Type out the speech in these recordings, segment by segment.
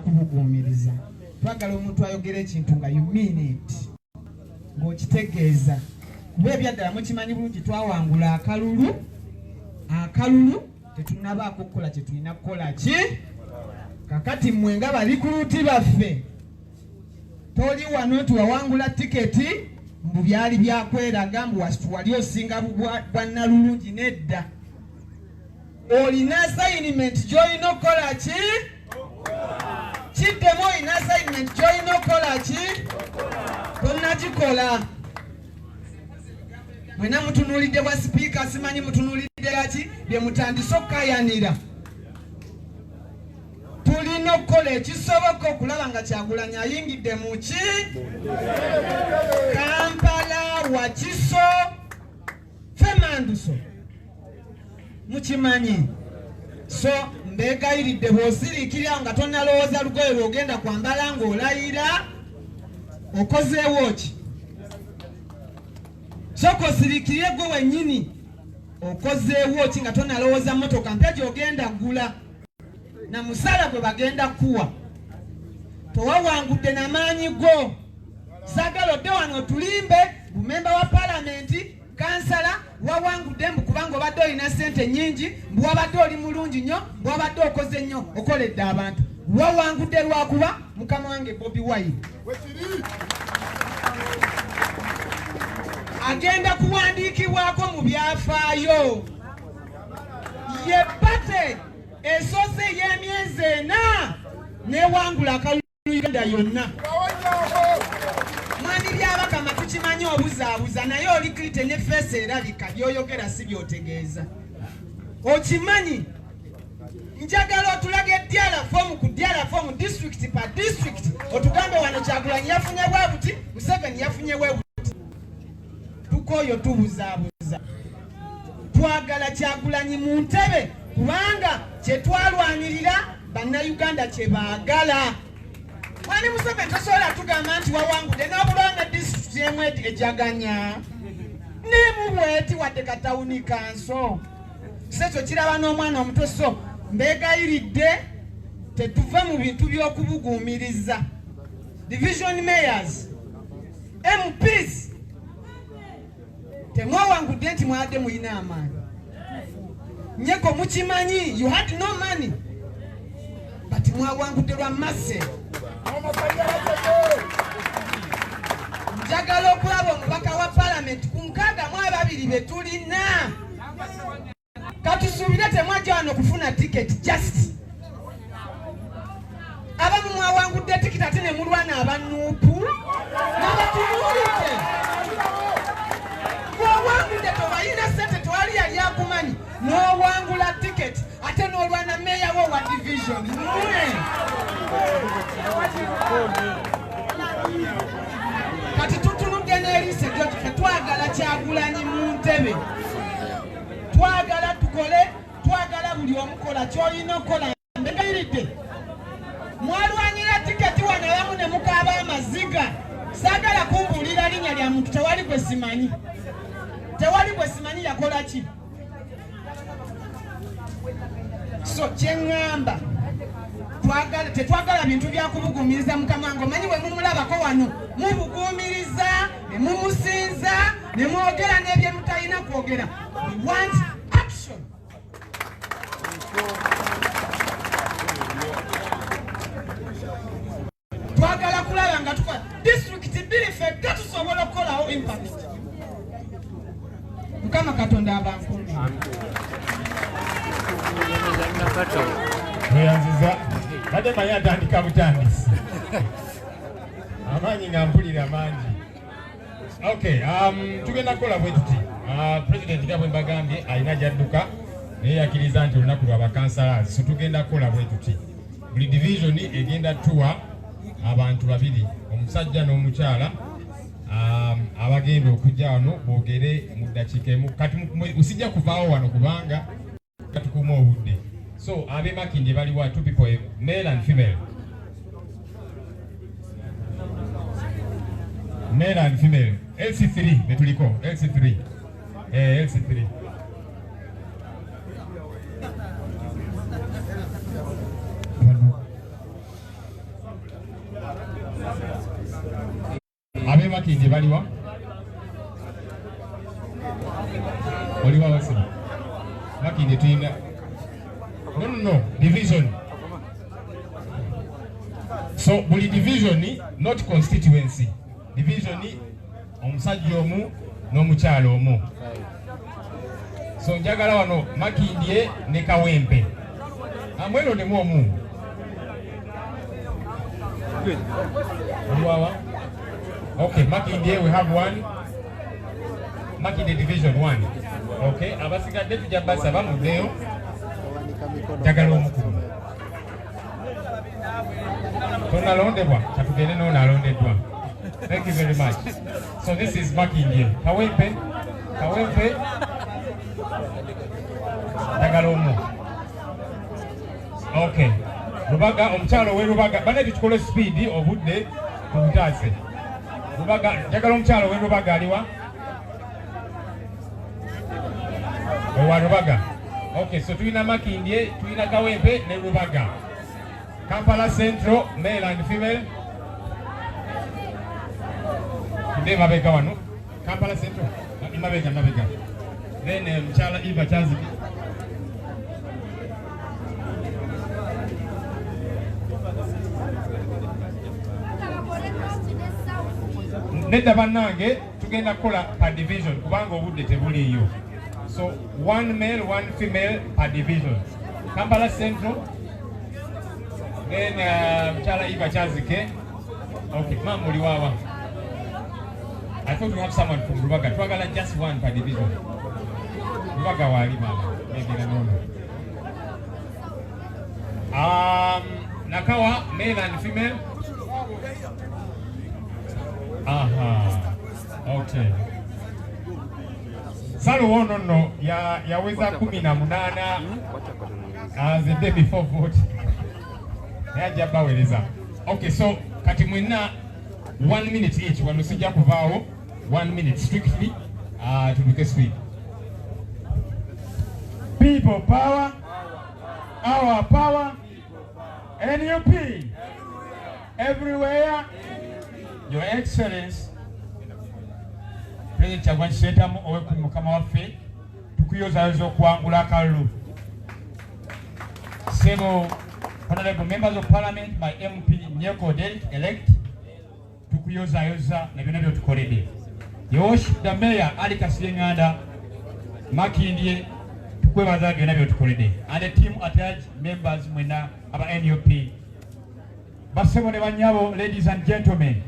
kubugumiriza. Twagala omuntu ayogera ekintu nga you mean it. Ng'okitegeeza. Kuba ebyaddala mukimanyi bulungi twawangula akalulu tetunnabaako okukola kye tulina kukola ki. Kakati mmwe nga balikuruti baffe toli wano tuwawangula tiketi mbu byali byakweraga mbu wali osinga bwannalulungi nedda. Olina assignment gy'olina okukola ki? Kiddemu olina assignment gy'olina okukola ki? Tonnagikola. Mwena mutunuulidde bwa sipiika simanyi mutunuulidde yaki bye mutandise okukayanira. Tulina okukola ekisoboka okulaba nga Kyagulanyi ayingidde mu ki? Kampala, Wakiso, Femanduso. Mukimanyi. So mbeegayiridde bw'osiriikirira nga tonnalowooza lugoye lw'ogenda kwambala ng'olayira okozeewo ki? Soko osiriikirire gwe wennyini okozeewo ki nga tonnalowooza mmotoka mpya gy'ogenda gula na musala gwe bagenda kuwa. Towawangudde na maanyi go. Saagala odde wano otulimbe bumemba wa palamenti kansala wawangudde mbu kubanga obadde olina ssente nnyingi mbu wabadde oli mulungi nnyo mbu wabadde okoze nnyo okoledde abantu. Wawangudde lwakuba mukama wange Bobi Wine agenda kuwandiikibwako mu byafaayo. Ye bate esoze y'emyezi 4 newangula akalulu Uganda yonna. Mwani byabakama tukimanyi obuzaabuza naye oli krite ne fesi erabika by'oyogera si by'otegeeza. Okimanyi njagala otulaga eddyala fomu ku dyala fomu district pa district otugambe wano Kyagulanyi yafunye bwa buti Museveni yafunye bwe buti. Tukoyo tubuzaabuza. Twagala Kyagulanyi mu ntebe kubanga kye twalwanirira bannayuganda kye baagala. Mwani Museveni tosobola tugamba nti wawangudde n'obulwanga district y'emu ejaganya ne mubweti wadde katawuni kanso. Sekyo kiraba n'omwana omuto. So mbeegayiridde tetuva mu bintu by'okubuguumiriza. Division mayors, MPs temwawangudde nti mwadde mulina amaanyi. Nyeko mukimanyi you had no money but mwawangudde lwa masse. Njagala okulaba omubaka wa palamenti ku 62 be tulina. Katusuubire temwajja wano kufuna tiketi just. Abamu mwawangudde tiketi ate ne mulwana abannuupu n'abatunuulidde. Mwawangudde tobalina ssente tewali yali akumanyi n'owangula tiketi ate n'olwana meeya wo wa division. Kati tutunudde n'eriise gyo twagala Kyagulanyi mu ntebe. Twagala tukole, twagala buli omukola ky'olina okukola. Mbegayiridde mwalwanyira tiketi wano abamu ne mukaaba amaziga. Saagala kumbuulira linnya lya muntu tewali gwe simanyi. Tewali gwe simanyi yakola ki? So kyeŋŋamba tetwagala bintu bya kubuguumiriza Mukama wange. Omanyi bwe mumulabako wano mubuguumiriza ne mumusinza ne mwogera n'ebye mutalina kwogera. We want action. Twagala kulaba nga tukola district bbiri ffekka tusobola okukolawo impact. Mukama Katonda abankumbi. Weyanziza kade manyi atandika butandisi amaanyi nga mpulira mangi. Okay, tugenda kukola bwe tuti. President nga bwe mbagambye alina gyadduka naye yakiriza nti olunaku lwa bakansalazi. So tugenda kukola bwe tuti. Buli division egenda tuwa abantu babiri, omusajja n'omukyala, abagenda okujja wano boogere mu ddakiika emu. Kati usijja kuvaawo wano kubanga tukuma obudde. So abe Makindye baliwa 2 people, male and female. Male and female. LC3 betuliko LC3. LC3. abali Makindye baliwa? Oliwa wase. Makindye tuyina. No, division. So buli division not constituency. Division omusajja omu n'omukyalo omu. So njagala wano Makindye ne Kawempe. Amwelo ne mwomu. Good. Okay, Makindye we have one. Makindye division 1. Okay, abasigadde tujja basaba muddeyo. Njagala omukulu. Tonalondebwa, katugende n'onalondeddwa. Thank you very much. So this is Makindye. Kawempe. Njagala omu. Okay. Lubaga, omukyalo we Lubaga. Bane tukole speed obudde tubutaase. Lubaga, njagala omukyalo we Lubaga aliwa? Owa Lubaga. Okay, so tuyina Makindye, tuyina Kawempe ne Lubaga. Kampala Central, male and female. Today mabega wano. Kampala Central. Mabega. Then Mchala Eva Chaziki. Nedda bannange tugenda kukola per division kubanga obudde tebuliyo. So one male, one female per division. Kampala Central. Then Mchala Eva Chazike. Okay, ma'am Muliwawa. I thought we have someone from Lubaga. Twagala just one per division. Lubaga wali mama. Maybe no. Nakawa, male and female. Okay. Salu no yaweza 18 as the day before vote. Okay, so kati mwina 1 minute each. Wano sijja kuvaawo 1 minute strictly to make a speed. People power, our power, NUP, everywhere. Your Excellency, President Kyagulanyi Ssentamu ow'ekkumi mukama waffe tukuyozaayoza okuwangula akalulu. Several honorable members of parliament, my MP Nyeko Derek elect, tukuyozaayoza ne byonna byotukoledde. Your worship the mayor Ali Kasirye Makindye tukwebaza byonna byotukoledde. And the team attached members mwena aba NUP. Basebo ne banyabo, ladies and gentlemen,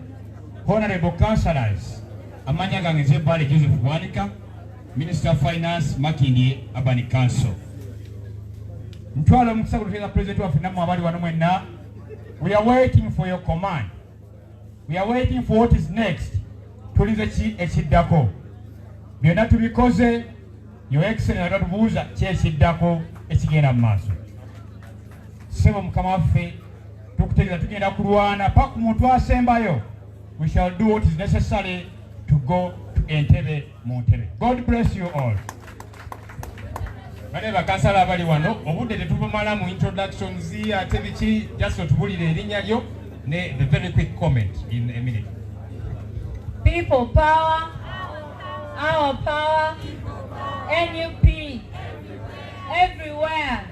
honorable councillors, amanya gange Zebale Joseph Bwanika, Minister of Finance Makindye Abani Council. Ntwala mukisa kututeeza president waffe namwe abali wano mwenna. We are waiting for your command. We are waiting for what is next. Tulize ki ekiddako. Byonna tubikoze. Your Excellency atubuuza ki ekiddako ekigenda mu maaso. Sebo mukama waffe tukutegeeza tugenda kulwana paka ku muntu asembayo. We shall do what is necessary to go to Entebbe mu Entebbe. God bless you all. Bane bakansala abali wano obudde tetubumala mu introductions ate biki just otubulire erinnya lyo ne the very quick comment in a minute. People power, our power, NUP, everywhere.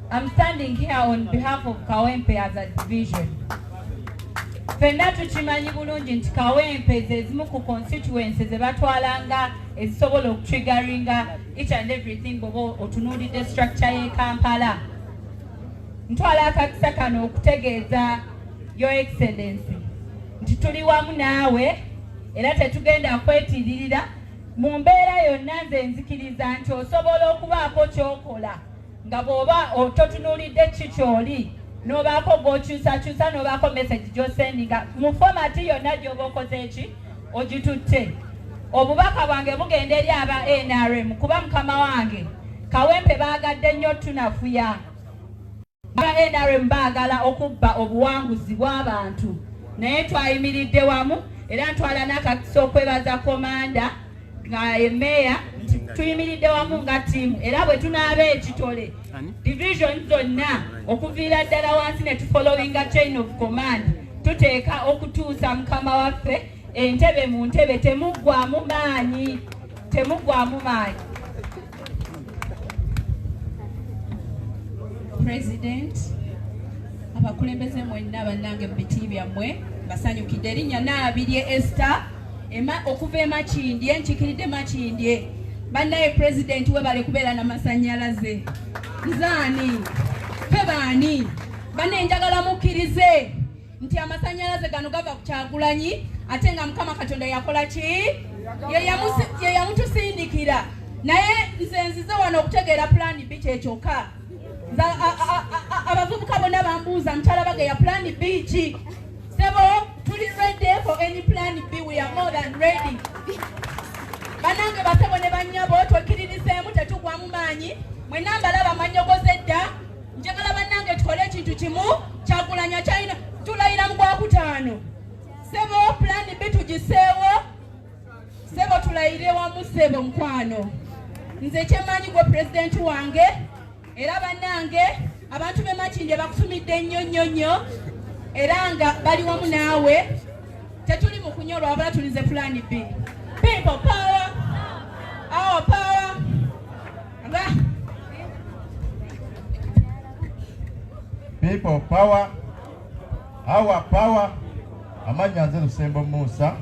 I'm standing here on behalf of Kawempe as a division. Fenna tukimanyi bulungi nti Kawempe zezimu ku constituencies ebatwalanga ezisobola okutriggeringa each and everything bw'oba otunuulidde structure y'e Kampala. Ntwala akakisa kano okutegeeza Your Excellency nti tuli wamu naawe era tetugenda kwetiririra mu mbeera yonna. Nze nzikiriza nti osobola okubaako ky'okola nga bw'oba ototunuulidde kikyoli n'obaako gw'okyusakyusa n'obaako message gy'osendinga mu fomati yonna gy'oba okoze eki ogitutte. Obubaka bwange bugenda eri aba NRM kuba mukama wange Kawempe baagadde nnyo tunafuya. Aba NRM baagala okubba obuwanguzi bw'abantu naye twayimiridde wamu era ntwala n'akakisa okwebaza komanda nga emeya tuyimiridde wamu nga tiimu era bwe tunaaba ekitole division zonna okuviira ddala wansi ne tufollowinga chain of command tuteeka okutuusa mukama waffe entebe mu ntebe, temuggwaamu maanyi. President, abakulembeze mwenna bannange mu biti byammwe basanyukidde. Erinnya Naabirye Esther okuva e Makindye, nkikiridde Makindye. Bannaye President webale kubeera n'amasannyalaze. Nzaani fe baani banne njagala mukkirize nti amasannyalaze gano gava ku Kyagulanyi, ate nga Mukama Katonda yakola ki? Ye yamutusindikira. Naye nze nzize wano okutegeera plan B kyekyoka. Abavubuka bonna bambuuza mukyala ya plan B ki? Sebo, tuli ready for any plan B, we are more than ready. Banange basebo ne bannyabo twekiririseemu tetugwamu maanyi. Mwenna mbalaba mannyogoze dda. Njagala bannange tukole ekintu kimu, Kyagulanyi akyalina tulayira mu Gwakutaano. Sebo plan B tugiseewo. Sebo tulayire wamu sebo mukwano. Nze kyemmanyi gwe president wange era bannange abantu be Makindye bakusumidde nnyo era nga bali wamu naawe. Tetuli mu kunyolwa wabula tulize plan B. People power, our power. People power, our power. Amanya nze Lusembo Musa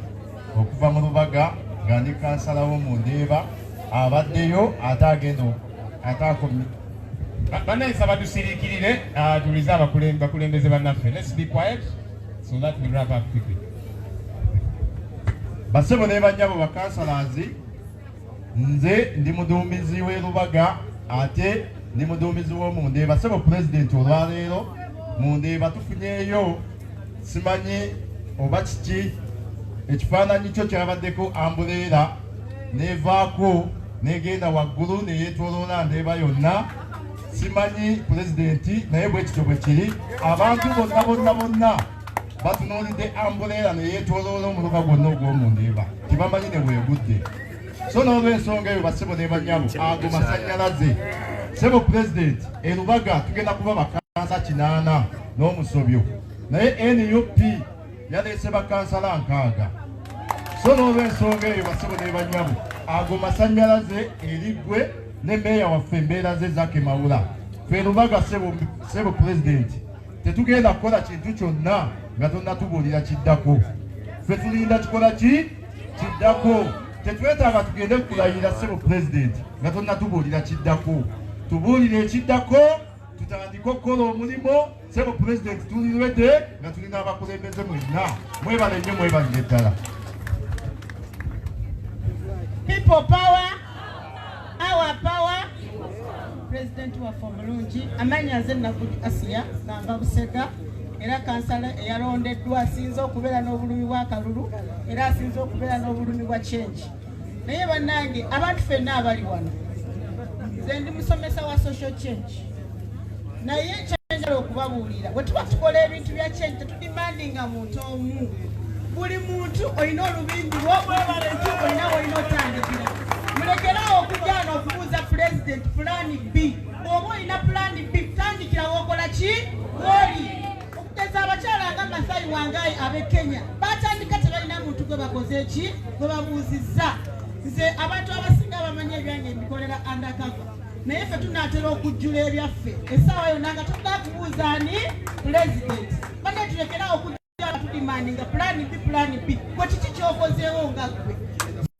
okuva mu Lubaga nga ndi kansala w'omu Ndeeba abaddeyo ate agenda ataakomye. Bannayisa batusiriikirire tulize abakulembeze bannaffe. Let's be quiet so that we wrap up quickly. Basebo ne bannyabo bakansalazi, nze ndi muduumizi w'e Lubaga ate ndi muduumizi w'omu Ndeeba. Basebo President olwaleero mu Ndeeba tufunyeeyo simanyi oba kiki ekifaananyi kyo kyabaddeko ambuleera nevaako negenda waggulu neyeetooloola Ndeeba yonna. Simanyi President naye bwe kityo bwe kiri. Abantu bonna batunuulidde ambuleera neyeetooloola omuluka gwonna ogw'omu Ndeeba tibamanyi ne bwegudde. So n'olw'ensonga eyo basebo ne bannyabo ago masannyalaze. Sebo President e Lubaga tugenda kuba bakansa 8 n'omusobyo, naye NUP yaleese bakansala 6. So n'olw'ensonga eyo basebo ne bannyabo ago masannyalaze eriggwe ne meeya waffe embeera ze Zaake Mawula. Ffe Lubaga Sebo President tetugenda kukola kintu kyonna nga tonnatubuulira kiddako. Ffe tulinda kikola ki? Kiddako. Tetwetaaga tugende kulayira Sebo President nga tonnatubuulira kiddako. Tubuulire ekiddako, tutandike okukola omulimo. Sebo President tulirwedde nga tulina abakulembeze mwenna. Mwebale nnyo, mwebalire ddala. People power, our power. President waffe omulungi amanya nze Nagudi Asiya Gamba Busega era kansala eyalondeddwa asinze okubeera n'obulumi bwa kalulu era asinze okubeera n'obulumi bwa change. Naye bannange abantu ffenna abali wano, nze ndi musomesa wa social change, naye kyenjala okubabuulira bwe tuba tukola ebintu bya change tetudimandinga muntu omu. Buli muntu olina olubindi lw'okwebala entuuko olina olina otandikira. Mulekerawo okujaana okubuuza President plan B. Oba olina plan B tandikira w'okola ki? Woli okugeza abakyala nga Masai Wangai ab'e Kenya batandika tebalina muntu gwe bakoze eki gwe babuuzizza. Nze abantu abasinga bamanyi ebyange mbikolera undercover, naye ffe tunaatera okujjula ebyaffe essaawa yonna nga tunakubuuza ani President. Bane tulekerawo okujjala tudimandinga plan B gwe kiki kyokozeewo nga ggwe.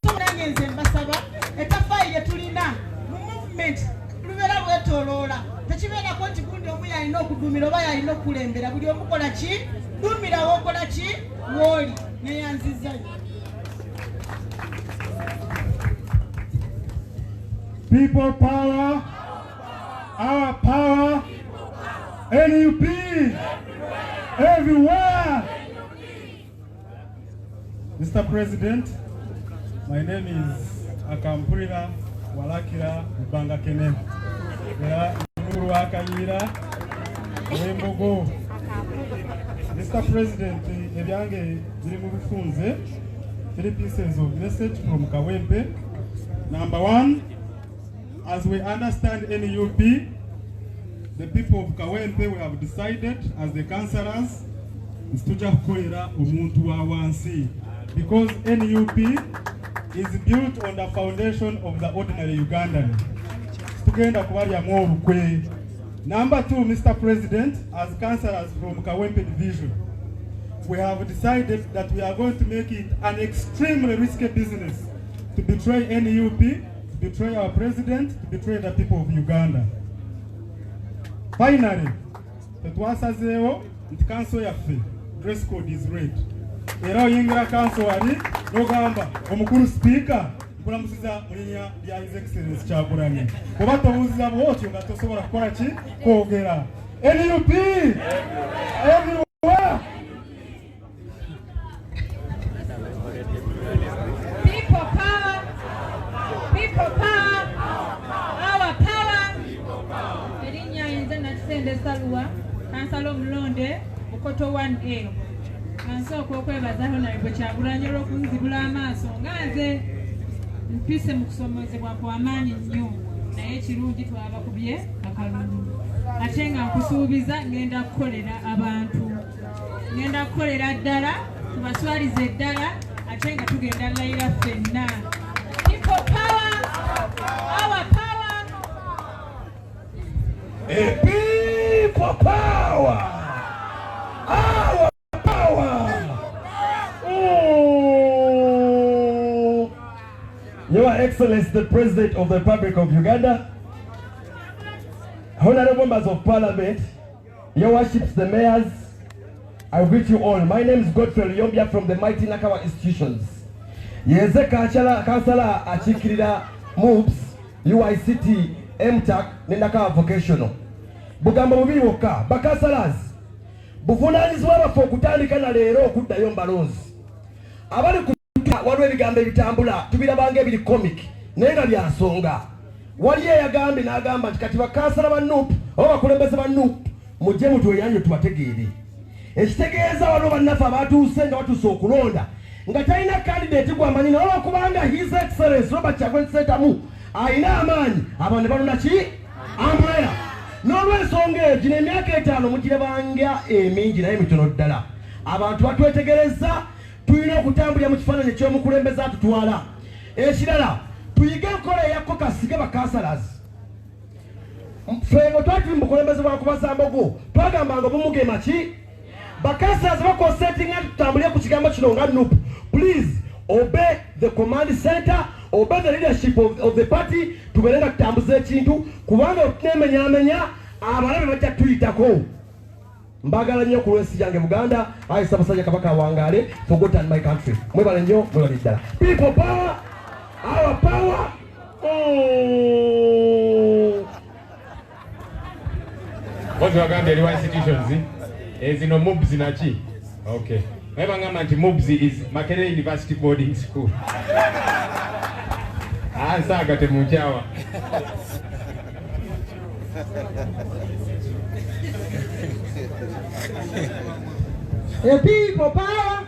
So nange nze mbasaba etafaayi tulina mu movement lubeera lwetooloola, tekibeerako nti gundi omu yalina okuduumira oba yalina okukulembera. Buli omukola ki? Duumira w'okola ki? W'oli. Neyanzizayo. People power, our power, NUP, everywhere. Mr. President, my name is Akampulira Walakira Ubanga Kenen. Mr. President, ebyange biri mu bifunze 3 pieces of message from Kawempe. Number 1, as we understand NUP, the people of Kawempe, we have decided as the councillors tujja kukolera omuntu wa wansi, because NUP is built on the foundation of the ordinary Ugandan. Tugenda kubalyamu olukwe. Number 2, Mr. President, as councillors from Kawempe Division, we have decided that we are going to make it an extremely risky business to betray NUP, to betray our president, to betray the people of Uganda. Finally, tetwasazeewo nti council yaffe dress code is red. Era oyingira council wali n'ogamba omukulu speaker nkulamusiza mu linnya lya His Excellency Kyagulanyi. Kuba tobuuziza bw'otyo nga tosobola kukola ki? Kwogera. NUP! Everywhere! People power! People power! Our power! Erinnya yenze Nakisende Salwa, kansala omulonde Bukoto 1A. Kansooka okwebaza Honorable Kyagulanyi olw'okunzibula amaaso nga nze mpise mu kusomozebwa kw'amaanyi nnyo, naye kirungi twabakubye akalulu. Ate nga nkusuubiza ngenda kukolera abantu, ngenda kukolera ddala, tubaswalize ddala, ate nga tugenda layira ffenna. People power! Our power! People power! Our power! Your Excellency, the President of the Republic of Uganda, Honorable Members of Parliament, Your Worships, the Mayors, I greet you all. My name is Godfrey Lyombia from the mighty Nakawa institutions. Yeze Kansala achikirira MOOPS, UICT, MTAC, ne Nakawa vocational. Bugamba bubiri wokka, bakansalazi buvunaanyizibwa baffe okutandika na leero okuddayo mbalozi. Abali waliwo ebigambo ebitambula tubirabanga ebiri comic naye nga bya nsonga. Wali eyagambye n'agamba nti kati bakansala ba NUP oba bakulembeze ba NUP mujje mutweyanyo tubategeere. Ekitegeeza waliwo bannaffe abatuuse nga batuuse okulonda nga talina candidate gw'amanyi naye olwokubanga His Excellency Robert Kyagulanyi Ssentamu alina amaanyi abantu ne balonda ki? Umbrella. N'olw'ensonga egi n'emyaka 5 mugirabanga emingi naye mitono ddala. Abantu batwetegereza tulina okutambulira mu kifaananyi eky'omukulembeze atutwala. Ekirala tuyige enkola eyakko kasige bakansalazi. Ffe ngo twali tuli mu bukulembeze bwa Kubasambogo twagambanga obumugema ki? Bakansalazi bakonsentinga tutambulire ku kigambo kino nga NUP. Please obey the command center, obey the leadership of the party, tubeere nga tutambuza ekintu kubanga okunemenyamenya abalabe bajja tuyitako. Mbagala nnyo ku lw'ensi yange Buganda, ayi Ssaabasajja Kabaka awangaale, for God and my country. Mwebale nnyo, mwebale ddala. People power, our power. Watu wagambye eliwa institutions, zino MOOPS naki? Okay. Mweba ngamba nti MOOPS is Makerere University Boarding School. Ansaaga temunchawa. The people power,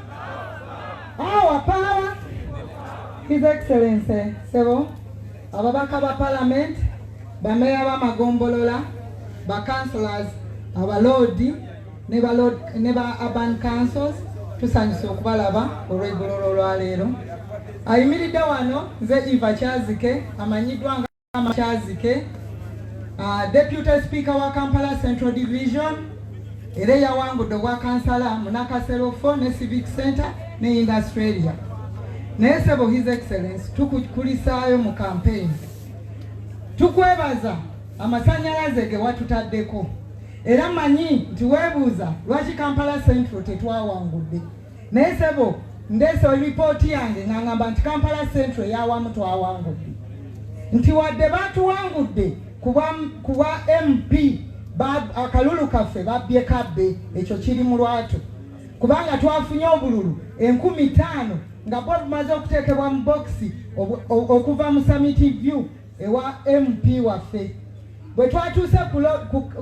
our power. His Excellency Sebo, ababaka ba Parliament, bameya ba Magombolola, ba councillors, abalodi, ne ba urban councils, tusanyuse okubalaba olw'eggololo olwaleero. Ayimiridde wano nze Eva Kyazike, amanyiddwa nga Kyazike, Deputy Speaker wa Kampala Central Division, era yawangudde obwa kansala mu Nakasero 4 ne Civic Center ne Industry Area. Naye Sebo His Excellency tukulisaayo mu campaign. Tukwebaza amasannyalaze ge watutaddeko. Era manyi nti weebuuza lwaki Kampala Central tetwawangudde. Naye Sebo ndeese ripooti yange ng'angamba nti Kampala Central yawamu twawangudde. Nti wadde batuwangudde kuba MP akalulu kaffe babbye kabbe ekyo kiri mu lwatu. Kubanga twafunye obululu 50,000 nga bwo bumaze okuteekebwa mu boxi okuva mu Summit View ewa MP waffe. Bwe twatuuse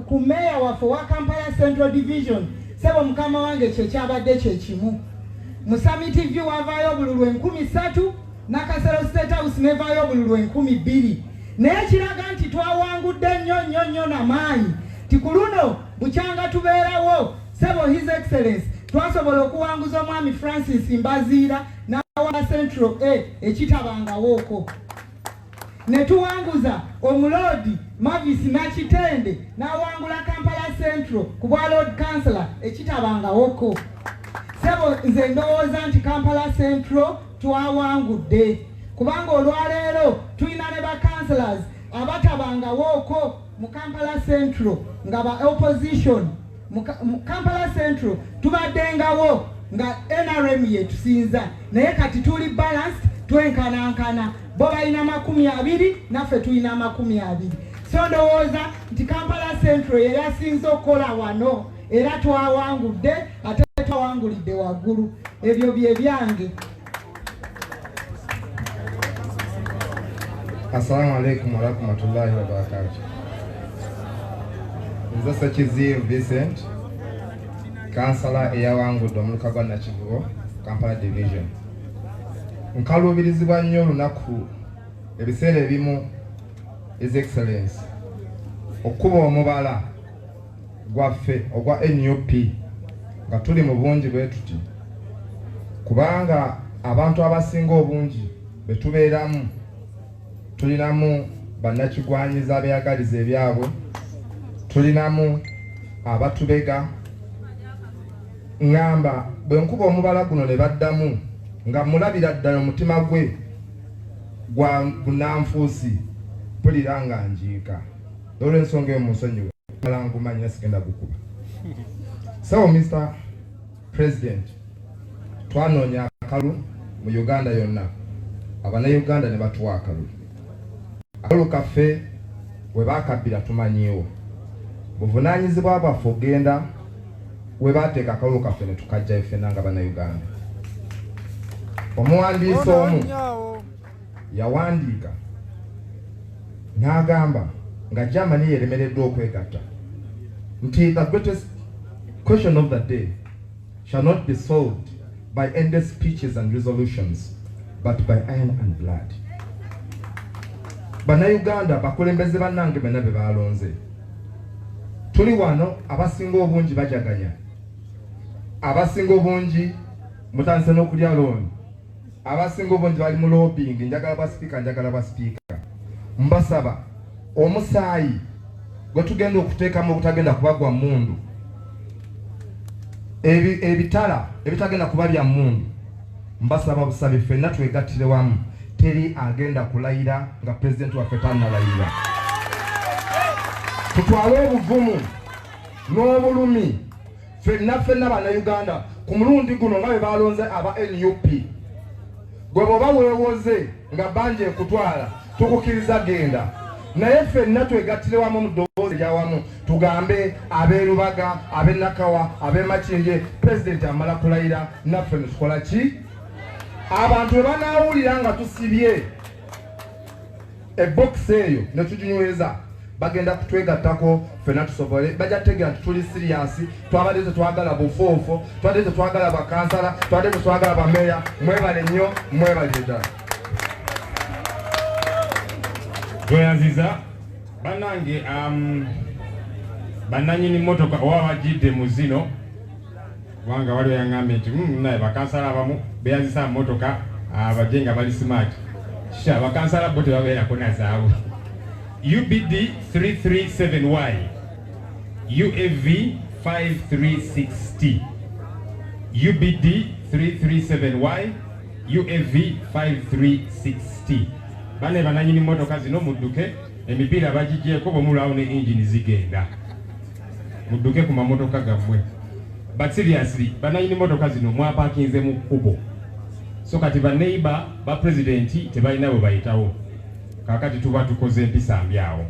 ku meya waffe wa Kampala Central Division, Sebo mukama wange kyekyabadde kyekimu. Mu Summit View wavaayo obululu 3,000, Nakasero State House nevaayo obululu 2,000. Naye kiraga nti twawangudde nnyo n'amaanyi. Tikuluno bukyanga tubeerawo Sebo His Excellency twasobola okuwanguza omwami Francis Mbaziira n'awa Central ekitabangawooko ne tuwanguza omuloodi Mavis Nakitende n'awangula Kampala Central ku bwa Lord Councillor ekitabangawooko. Sebo nze ndowooza nti Kampala Central twawangudde kubanga olwaleero tulina ne ba councillors abatabangawooko mu Kampala Central nga ba opposition mu Kampala Central tubaddengawo nga NRM yetusinza naye kati tuli balanced twenkanankana bo balina 20 naffe tulina 20. So ndowooza nti Kampala Central yeyasinze okukola wano era twawangudde ate twawangulidde waggulu. Ebyo bye byange. Assalamu alaikum wa rahmatullahi wa barakatuh. Nze Sekizibu Vincent, Kansala eyawangudde omuluka gwa Nakivubo, Kampala Division. Nkaluubirizibwa nnyo olunaku ebiseera ebimu His Excellency okuba omubala gwaffe ogwa NUP nga tuli mu bungi bwe tuti kubanga abantu abasinga obungi betubeeramu tulinamu bannakigwanyiza abeeyagaliza ebyabwe, tulinamu abatubega. Ngamba bwe nkuba omubala guno ne baddamu nga mulabira ddala omutima gwe gwa gunanfuusi mpulira nga njiika. Olw'ensonga eyo munsonyiwe mala ngumanya sigenda gukuba. So Mr. President, twanoonya akalu mu Uganda yonna, Abannayuganda ne batuwa akalu. Akalu kaffe we baakabbira tumanyiiwo. Buvunaanyizibwa bwaffe ogenda we baateeka akalu kaffe ne tukajja ffenna nga Bannayuganda. Omuwandiisi omu yawandiika n'agamba nga Germany yeremereddwa okwegatta nti the greatest question of the day shall not be solved by endless speeches and resolutions but by iron and blood. Bannayuganda bakulembeze bannange bena be balonze tuli wano abasinga obungi bajaganya, abasinga obungi mutandise n'okulya looni, abasinga obungi bali mu lobbying, njagala ba speaker. Mbasaba omusaayi gwe tugenda okuteekamu obutagenda kubagwa mundu, ebitala ebitagenda kuba bya mundu, mbasaba busabe ffenna twegattire wamu. Teri agenda kulayira nga president waffe tannalayira. Tutwale obuvumu n'obulumi ffenna Bannayuganda ku mulundi guno nga bwe balonze aba NUP. Gwe bw'oba weewoze nga banja ekutwala tukukkiriza genda, naye ffenna twegattire wamu mu ddoboozi eryawamu tugambe ab'e Lubaga, ab'e Nakawa, ab'e Makinje, president amala kulayira naffe ne tukola ki? Abantu bwe banaawulira nga tusibye ebokisi eyo ne tuginyweza bagenda kutwegattako ffenna tusobole, bajja kutegeera nti tuli siriyasi, twabadde tetwagala bufoofo, twabadde tetwagala bakansala, twabadde tetwagala bameeya. Mwebale nnyo, mwebale ddala. Tweyanziza bannange, bannannyini mmotoka oba bajjidde mu zino kubanga waliwo yaŋŋambye nti naye bakansala abamu beyanzisa mmotoka bajje nga bali smart. Sha bakansala bo tebabeerako na zaabwe. UBD 337Y, UAV 5360, UBD 337Y, UAV 5360. Bane bananyini mmotoka zino mudduke, emipiira bagigyeko bwemulwawo ne engine zigenda. Mudduke ku mamotoka gammwe. But seriously, bananyini mmotoka zino mwapakinze mu kkubo. So kati banneighbor ba presidenti tebalina bwe bayitawo. Kakati tuba tukoze empisa mbi awo.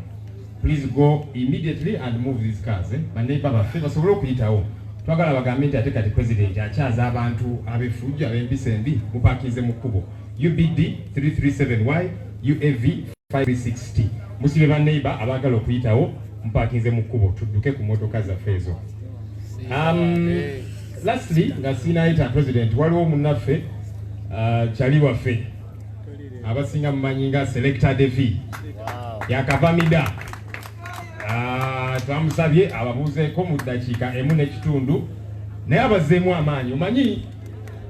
Please go immediately and move these cars. Banneighbor baffe basobole okuyitawo. Twagala bagambe nti ate kati president akyaza abantu ab'effujjo ab'empisa embi mupakinze mu kkubo. UBD 337Y, UAV 560. Musibe banneighbor abagala okuyitawo mupakinze mu kkubo tudduke ku motoka zaffe ezo. Lastly, nga sinayita president waliwo munnaffe kyali waffe abasinga mumanyi nga Selector Devi yakavamida. Twamusabye ababuuzeeko mu ddakiika emu n'ekitundu naye abazeemu amaanyi. Omanyi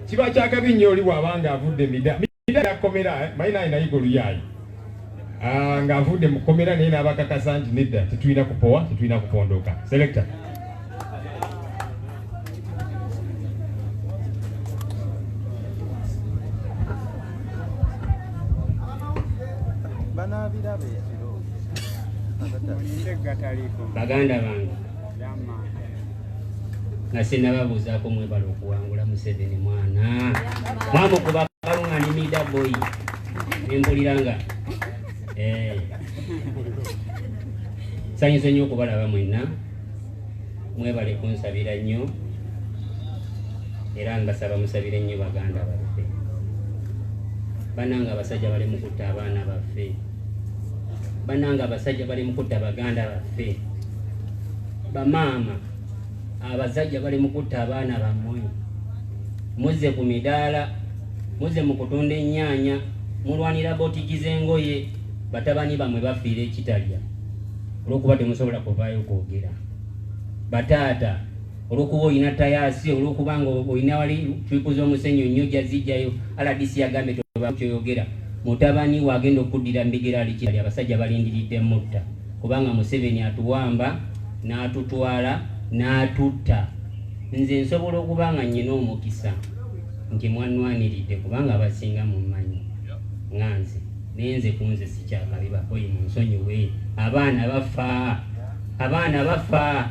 kiba kyakabi nnyo oli bw'abanga avudde mida yakomera mayina ayinayiga oluyaayi ng'avudde mu kkomera naye n'abakakasa nti nedda tetulina kupowa tetulina kupondoka. Selector. Baganda bange nga sinnababuuzaako mwebala okuwangula Museveni mwana mwamukuba kalunga ni mida boy nempuliranga sanyusa nnyo okubalaba mwenna mwebale kunsabira nnyo era mbasaba musabire nnyo baganda baffe bananga abasajja bali mu kutta abaana baffe bananga abasajja bali mu kutta baganda baffe bamaama abasajja bali mu kutta abaana bammwe muzze ku midaala muzze mu kutunda ennyaanya mulwanira botiki z'engoye batabani bammwe bafiira ekitalya olw'okuba temusobola kuvaayo kwogera bataata olw'okuba olina tayaasi olw'okubanga olina wali twipu z'omusenyu nnyojja zijjayo RDC yagambye kyoyogera mutabani wagenda okuddira mbigera alikirali abasajja balindiridde mutta kubanga Museveni atuwamba n'atutwala n'atutta. Nze nsobola okubanga nnyina omukisa nti mwanwaniridde kubanga abasinga mu mmanyi nganze nenze kunze sikyakabi bakoyi mu nsonyiwe abaana bafa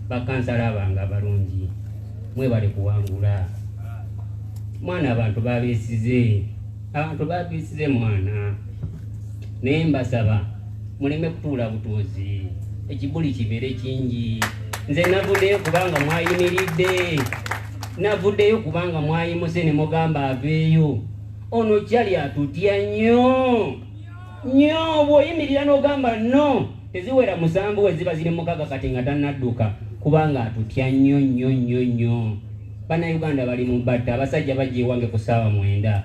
bakansala abange abalungi mwebale kuwangula mwana abantu babeesize mwana naye mbasaba muleme kutuula butuuzi ekibuli kibeere kingi. Nze navuddeyo kubanga mwayimiridde navuddeyo kubanga mwayimuse ne mugamba aveeyo ono kyali atutya nnyo bw'oyimirira n'ogamba no teziwera 7 we ziba ziri 6 kati nga tannadduka kubanga atutya nnyo. Bannayuganda bali mu batta abasajja bajja ewange ku ssaawa 9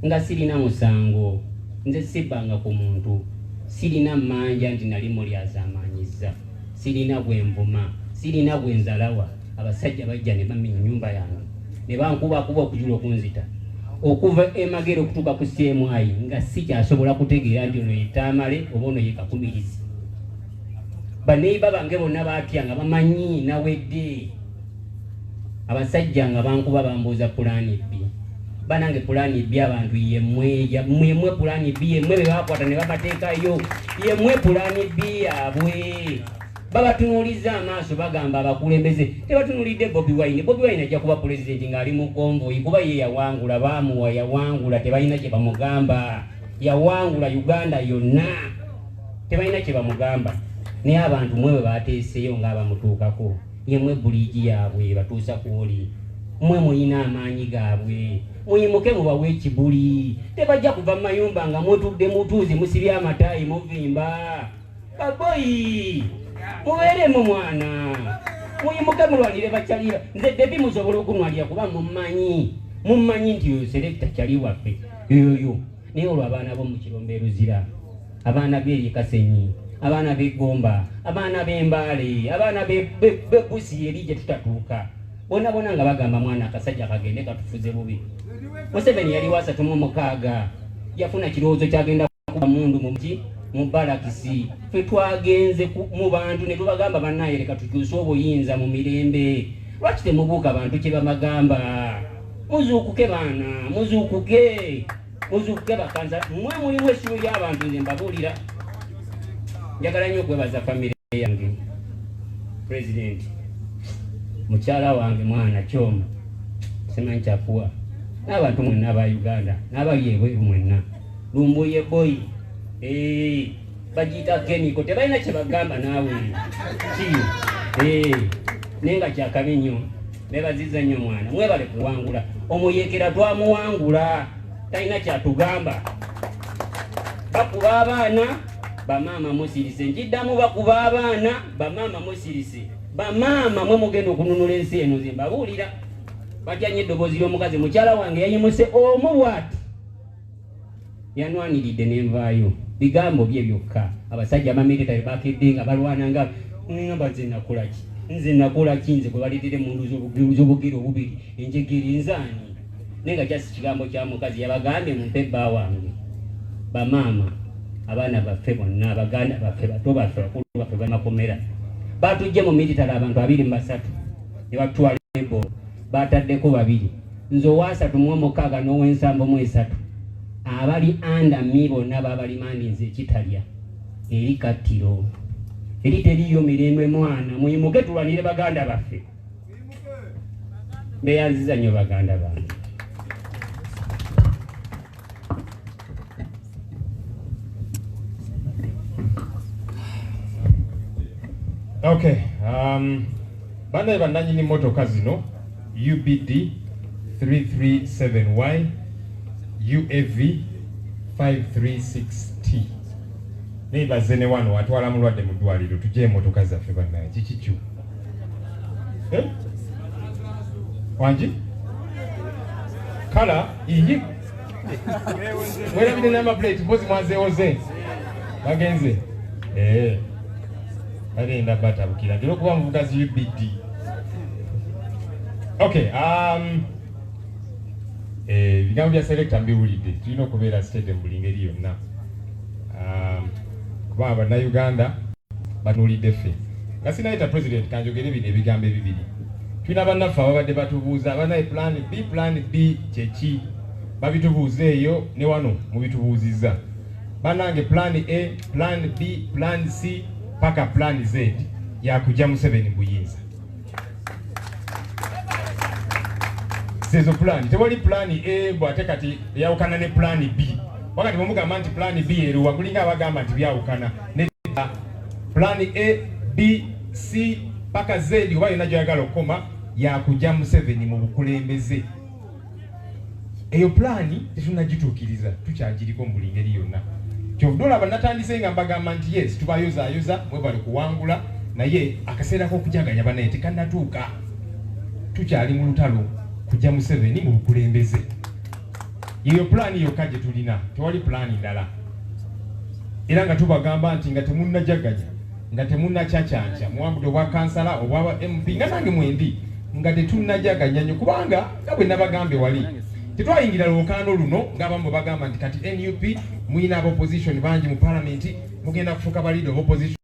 nga sirina musango nze sibbanga ku muntu sirina mmanja nti nali mulyazaamaanyiza sirina bwenvuma sirina bwenzalawa abasajja bajja ne bamenya ennyumba yange ne bankubakuba okujula okunzita okuva emagero okutuuka ku CMI nga sikyasobola kutegeera nti ono yetamale oba ono yekakumirizi. Baneiba bange bonna batya nga bamanyi nawedde abasajja nga bankuba bambuuza pulaani B banange pulaani B abantu yemwe pulaani B yemwe bebakwata ne babateekayo yemwe pulaani B yaabwe babatunuuliza amaaso bagamba abakulembeze tebatunulidde Bobi Wine ajja kuba pulezidenti ng'ali mu konvoyi kuba ye yawangula baamuwa yawangula tebalina kye bamugamba yawangula Uganda yonna tebalina kye bamugamba naye abantu mwe bwe bateeseyo ng'abamutuukako yemwe buliigi yaabwe batuusa kwoli mwe muyina amaanyi gaabwe muyimuke mubawe ekibuli tebajja kuva mu mayumba nga mutudde mutuuzi musibye amataayi muvimba baboyi mubeeremu mwana muyimuke mulwanire bakyalira nze debi musobola okunwalira kuba mummanyi nti oyo selekita kyali waffe yoyo naye olwo abaana b'omukirombe Ruzira abaana b'Erikasenyi abaana b'Egomba abaana b'Embaale abaana b'Ebusi eri gye tutatuuka bonna nga bagamba mwana akasajja kagende katufuze bubi. Museveni yali wa 36 yafuna kirowoozo kyagenda kuba mundu mu balakisi ffe twagenze mu bantu ne tubagamba bannaye leka tukyuse obuyinza mu mirembe lwaki temubuuka abantu kye bamagamba muzuukuke baana muzuukuke bakanza mmwe mulimu essuubi ly'abantu nze mbabuulira. Njagala nnyo okwebaza famire yange President mukyala wange mwana Kyoma simanyi kyafuwa n'abantu mwenna aba Uganda n'abali ebweru mwenna Lumbuye boy bagiyita chemical tebalina kye bagamba naawe kiyo nenga kyakabi nnyo bebaziza nnyo mwana mwebale kuwangula omuyekera twamuwangula talina kyatugamba bakuba abaana bamaama musirise njiddamu bakuba abaana bamaama musirise bamaama mwe mugenda okununula ensi eno nze mbabuulira bajjanye eddoboozi ly'omukazi mukyala wange yayimuse omuwaati yanwaniridde n'envaayo bigambo bye byokka abasajja amamilitary bakedde nga balwana nga ngamba nze nakolaki nze nakola kinze kwe baleetera emundu z'obugere obubiri enjegeri nzaani naye nga kyasi kigambo kya mukazi yabagambye mumpe bba wange bamaama abaana baffe bonna abaganda baffe bato baffe bakulu baffe bamakomera batujja mu militale abantu 23 ne batwala ebo bataddeko 2 nze owaasatu mu omukaaga n'ow'ensambo mu esatu abali anda mi bonna babalimandi nze ekitalya eri kattiro eri teriyo mirembe mwana muyimuke tulwanire baganda baffe mbeyanziza nnyo baganda bange. Okay, bana bananyini motoka zino UBD 337Y UAV 536T nebazene wano watwala mulwadde mu ddwaliro tujje motoka zaffe banaye kikicu wanji kala iyi wera bine nama plate bozi mwazeoze bagenze agenda batabukira ndiro kuba muvugazi UBD. Okay, bigambo bya selector mbiwulidde tulina okubeera state mbulingeri yonna kuba Bannayuganda batuwulidde ffe nga sinayita president kanjogere bino ebigambo ebibiri. Tulina bannaffe ababadde batubuuza abanaye plan B kyeki babitubuuza eyo ne wano mubitubuuzizza bannange plan A, plan B, plan C paka plan Z yakujja Museveni buyinza. Sezo plan tewali plan A bwate kati yawukana ne plan B wakati bwemugamba nti plan B eruwa kulinga abagamba nti byawukana ne plan A, B, C paka Z oba yonna gyoyagala okukoma yakujja Museveni mu bukulembeze. Eyo plan tetunagituukiriza tukyagiriko mu buli ngeri yonna. Kyovudde natandise nga mbagamba nti yes tubayozaayoza mwe bali kuwangula naye akaseera k'okujaganya banaye tekannatuuka. Tukyali mu lutalo kujja Museveni mu bukulembeze. Eyo plan yokka gye tulina, tewali plan ndala. Era nga tubagamba nti nga temunnajaganya nga temunnacacanja muwambudde obwa kansala obwa MP nga nange mwendi nga tetunnajaganya nnyo kubanga nga bwe nabagambye wali tetwayingira lwokaano luno ng'abamu bagamba nti kati NUP muyina ab'opposition bangi mu parliament mugenda kufuuka ba leader of opposition.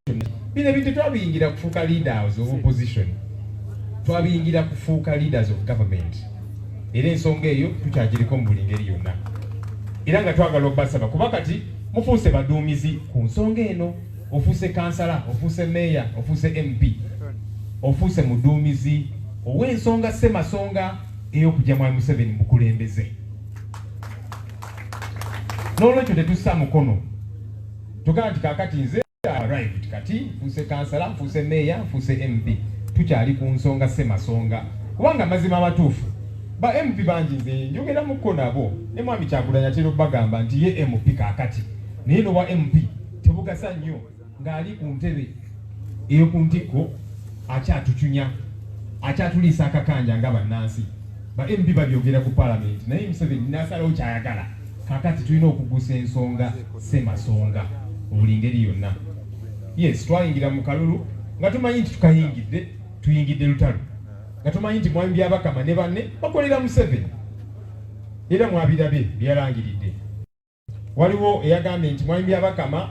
Bino ebintu twabiyingira kufuuka leaders of opposition, twabiyingira kufuuka leaders of government. Era ensonga eyo tukyagiriko mu buli ngeri yonna. Era nga twagala obbasaba kuba kati mufuuse baduumizi ku nsonga eno. Ofuuse kansala, ofuuse meya, ofuuse MP, ofuuse muduumizi ow'ensonga ssemasonga ey'okujja Mwami Museveni mu bukulembeze. N'olwekyo tetussa mukono tugamba nti kaakati nze arrived kati nfuuse kansala, nfuuse meya, nfuuse MP, tukyali ku nsonga ssemasonga kubanga mazima amatuufu ba MP bangi nze njogera muko nabo ne Mwami Kyagulanyi atera obbagamba nti ye MP kaakati naye n'owa MP tebugasa nnyo ng'ali ku ntebe eyo ku ntikko akyatucunya akyatuliisa akakanja nga bannansi. Ba MP babyogera ku parliament naye Museveni n'asalawo kyayagala kaakati tulina okugusa ensonga ssemasonga mu buli ngeri yonna. Yes, twayingira mu kalulu nga tumanyi nti tuyingidde lutalo nga tumanyi nti Mwami Byabakama ne banne bakolera Museveni era mwabirabe byalangiridde. Waliwo eyagambye nti Mwami Byabakama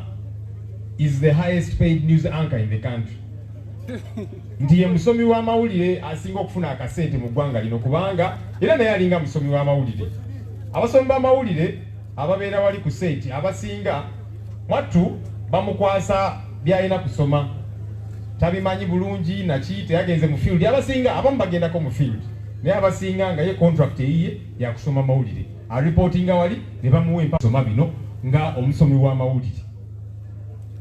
is the highest paid news anchor in the country. Nti ye musomi w'amawulire asinga okufuna akasente mu ggwanga lino kubanga era naye alinga musomi w'amawulire. Abasomi b'amawulire ababeera wali ku sente abasinga mwattu bamukwasa by'alina kusoma tabimanyi bulungi naki teyagenze mu field. Abasinga abamu bagendako mu field naye abasinga nga ye contract eyiye yakusoma mawulire aripotinga wali ne bamuwa empasoma bino nga omusomi w'amawulire.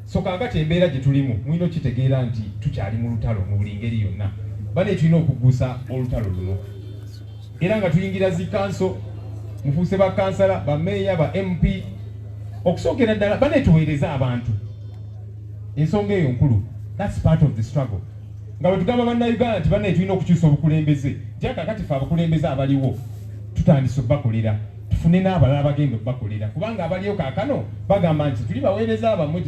So kaakati embeera gye tulimu mulina okitegeera nti tukyali mu lutalo mu buli ngeri yonna. Bane tulina okugusa olutalo luno era nga tuyingira zi kanso mufuuse ba kansala ba meya ba MP okusookera ddala bane tuweereza abantu. Ensonga eyo nkulu, that's part of the struggle. Nga bwe tugamba Bannayuganda nti bane tulina okukyusa obukulembeze nti kaakati fe abakulembeze abaliwo tutandise obbakolera tufune n'abalala bagenda obbakolera kubanga abaliyo kaakano bagamba nti tuli baweereza abamwe.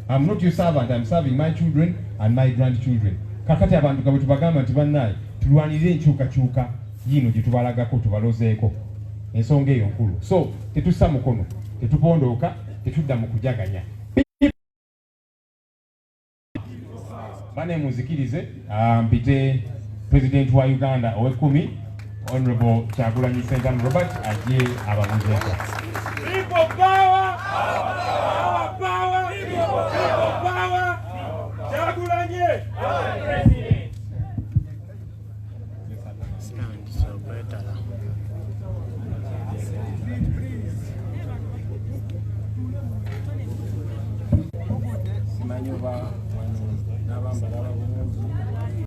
I'm not your servant, I'm serving my children and my grandchildren. kakati abantu gabwe tubagamba nti bannaye tulwanirire enkyukakyuka yino gye tubalagako tubalozeeko ensonga eyo nkulu. So tetussa mukono, tetupondooka, tetudda mu kujaganya. Bane muzikirize mpite President wa Uganda ow'ekkumi Honorable Kyagulanyi Ssentamu Robert ajje ababuzeeko. People power! Power! Power! People power! Kyagulanyi! Stand so better. Simanyoba n'abambala abulungi.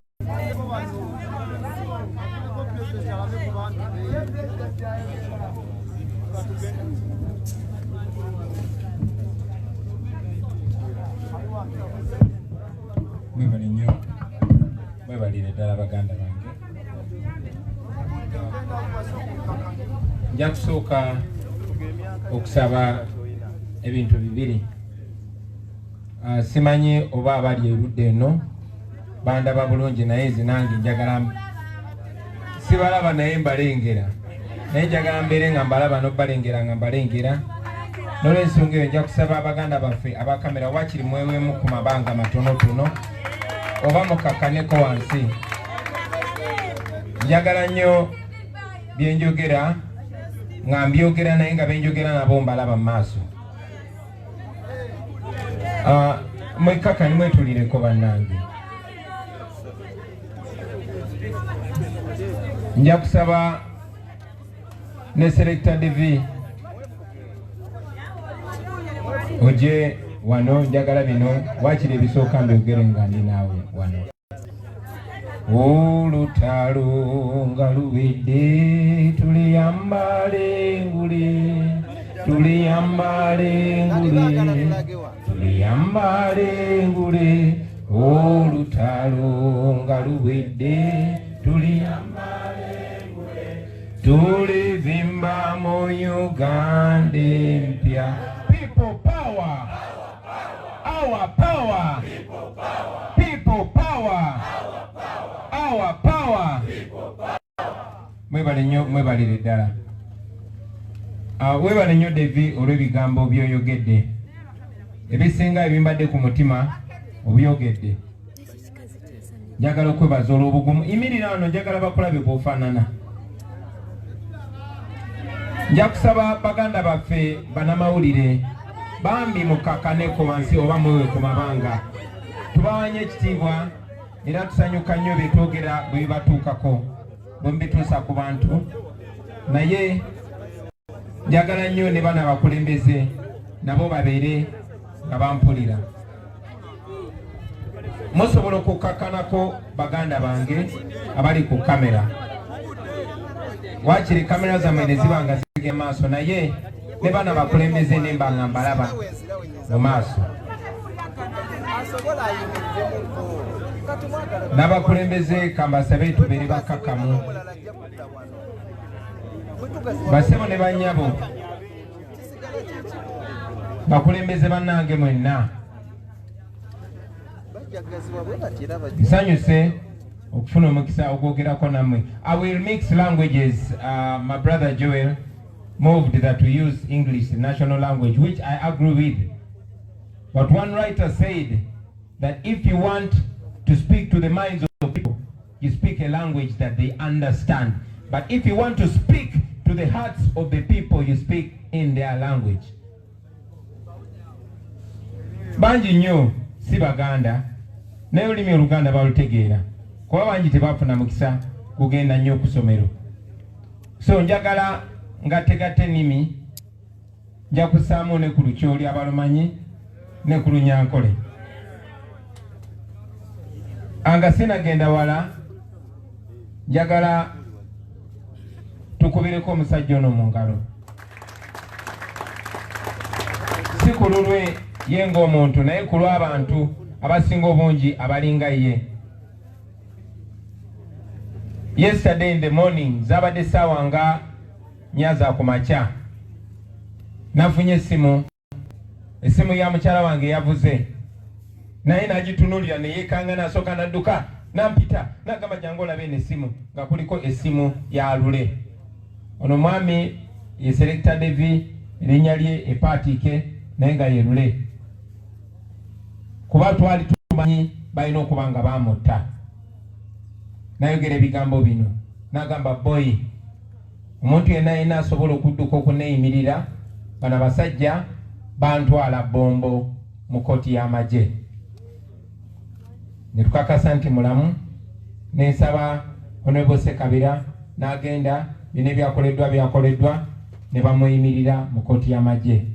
Mwebale nnyo, mwebalire ddala baganda bange. Nja kusooka okusaba ebintu bibiri. Simanyi oba abali erudde eno bandaba bulungi naye zinange njagala sibalaba naye mbalengera. Naye njagala mbeere nga mbalaba n'obalengera nga mbalengera. N'olw'ensonga eyo nja kusaba abaganda baffe abakamera wakiri mwewemu ku mabanga matonotono oba mukakkaneko wansi. Njagala nnyo byenjogera nga mbyogera naye nga benjogera nabo mbalaba mu maaso. Mwekkakkani mwetulireko bannange. Nja kusaba ne Selector Devi oje wano, njagala bino wakiri ebisooka mbyogere nga ndi naawe wano. Olutalo nga luwedde tuliyambale ngule, tuliyambale ngule, tuliyambale ngule. Olutalo nga luwedde tuliyambale ngule, tulivimba mu Uganda empya. People power, our power, people power, our power. Mwebale nnyo, mwebalire ddala. Webale nnyo Devi olw'ebigambo by'oyogedde. Ebisinga ebimbadde ku mutima obyogedde. Njagala okwebaza olw'obugumu. Imirira wano njagala bakulabe bw'ofaanana. Nja kusaba baganda baffe banamawulire bambi mukakkaneko wansi oba mwewe ku mabanga. Tubawanye ekitiibwa era tusanyuka nnyo byetwogera bwe bibatuukako bwe mbituusa ku bantu. Naye njagala nnyo ne bana abakulembeze nabo babeere nga bampulira. Musobola okukakkanako baganda bange abali ku kamera. Wakiri kamera zammwe ne ziba nga zige maaso naye ne bana bakulembeze ne mba nga mbalaba mu maaso. N'abakulembeze kambasabe tubeere bakkakkamu. Basebo ne bannyabo bakulembeze bannange mwenna nsanyuse okufuna omukisa ogwogerako nammwe. I will mix languages. My brother Joel moved that we use English, the national language, which I agree with. But one writer said that if you want to speak to the minds of people, you speak a language that they understand. But if you want to speak to the hearts of the people, you speak in their language. Banji nnyo si Baganda naye olulimi Oluganda balutegeera kuba bangi tebafuna mukisa kugenda nnyo ku ssomero. So njagala ngategatte ennimi nja kussaamu ne ku Lukyoli abalumanyi ne ku Lunyankole. Anga sinagenda wala njagala tukubireko omusajja ono mu ngalo. Si ku lulwe ye ng'omuntu naye ku lw'abantu abasinga obungi abalinga ye. Yesterday in the morning zabadde ssaawa nga nyaza ku makya nafunye essimu ya mukyala wange yavuze naye n'agitunuulira ne yeekanga n'asooka n'adduka nampita nagamba jangu olabe essimu nga kuliko essimu ya Lule. Ono mwami ye Selector Devi erinnya lye epaatike naye nga ye Lule. Kuba twali tumanyi balina okuba nga bamutta. Nayogera ebigambo bino nagamba boy omuntu yenna yenna asobola okudduka okuneeyimirira bano abasajja bantwala bombo mu kkooti y'amagye. Ne tukakasa nti mulamu nensaba Honorable Ssekabira n'agenda bino byakoleddwa ne bamuyimirira mu kkooti y'amagye.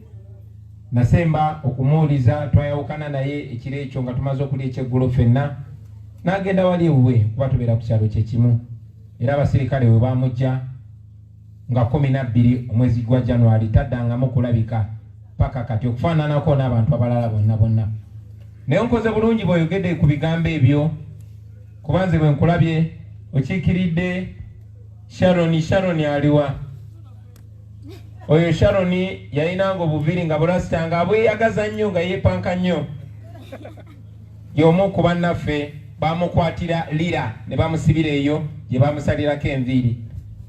Nasemba okumuwuliza twayawukana naye ekiro ekyo nga tumaze okulya ekyeggulo ffenna n'agenda wali ewuwe kuba tubeera ku kyalo kyekimu era abasirikale we bamujja nga 12 omwezi gwa January taddangamu kulabika paka kati okufaananako n'abantu abalala bonna. Naye nkoze bulungi bw'oyogedde ku bigambo ebyo kuba nze bwe nkulabye okiikiridde Sharon aliwa. Oyo Sharon yalinanga obuviiri nga bulasita nga abweyagaza nnyo nga yeepanka nnyo. Y'omu ku bannaffe bamukwatira lira ne bamusibira eyo gye bamusalirako enviiri.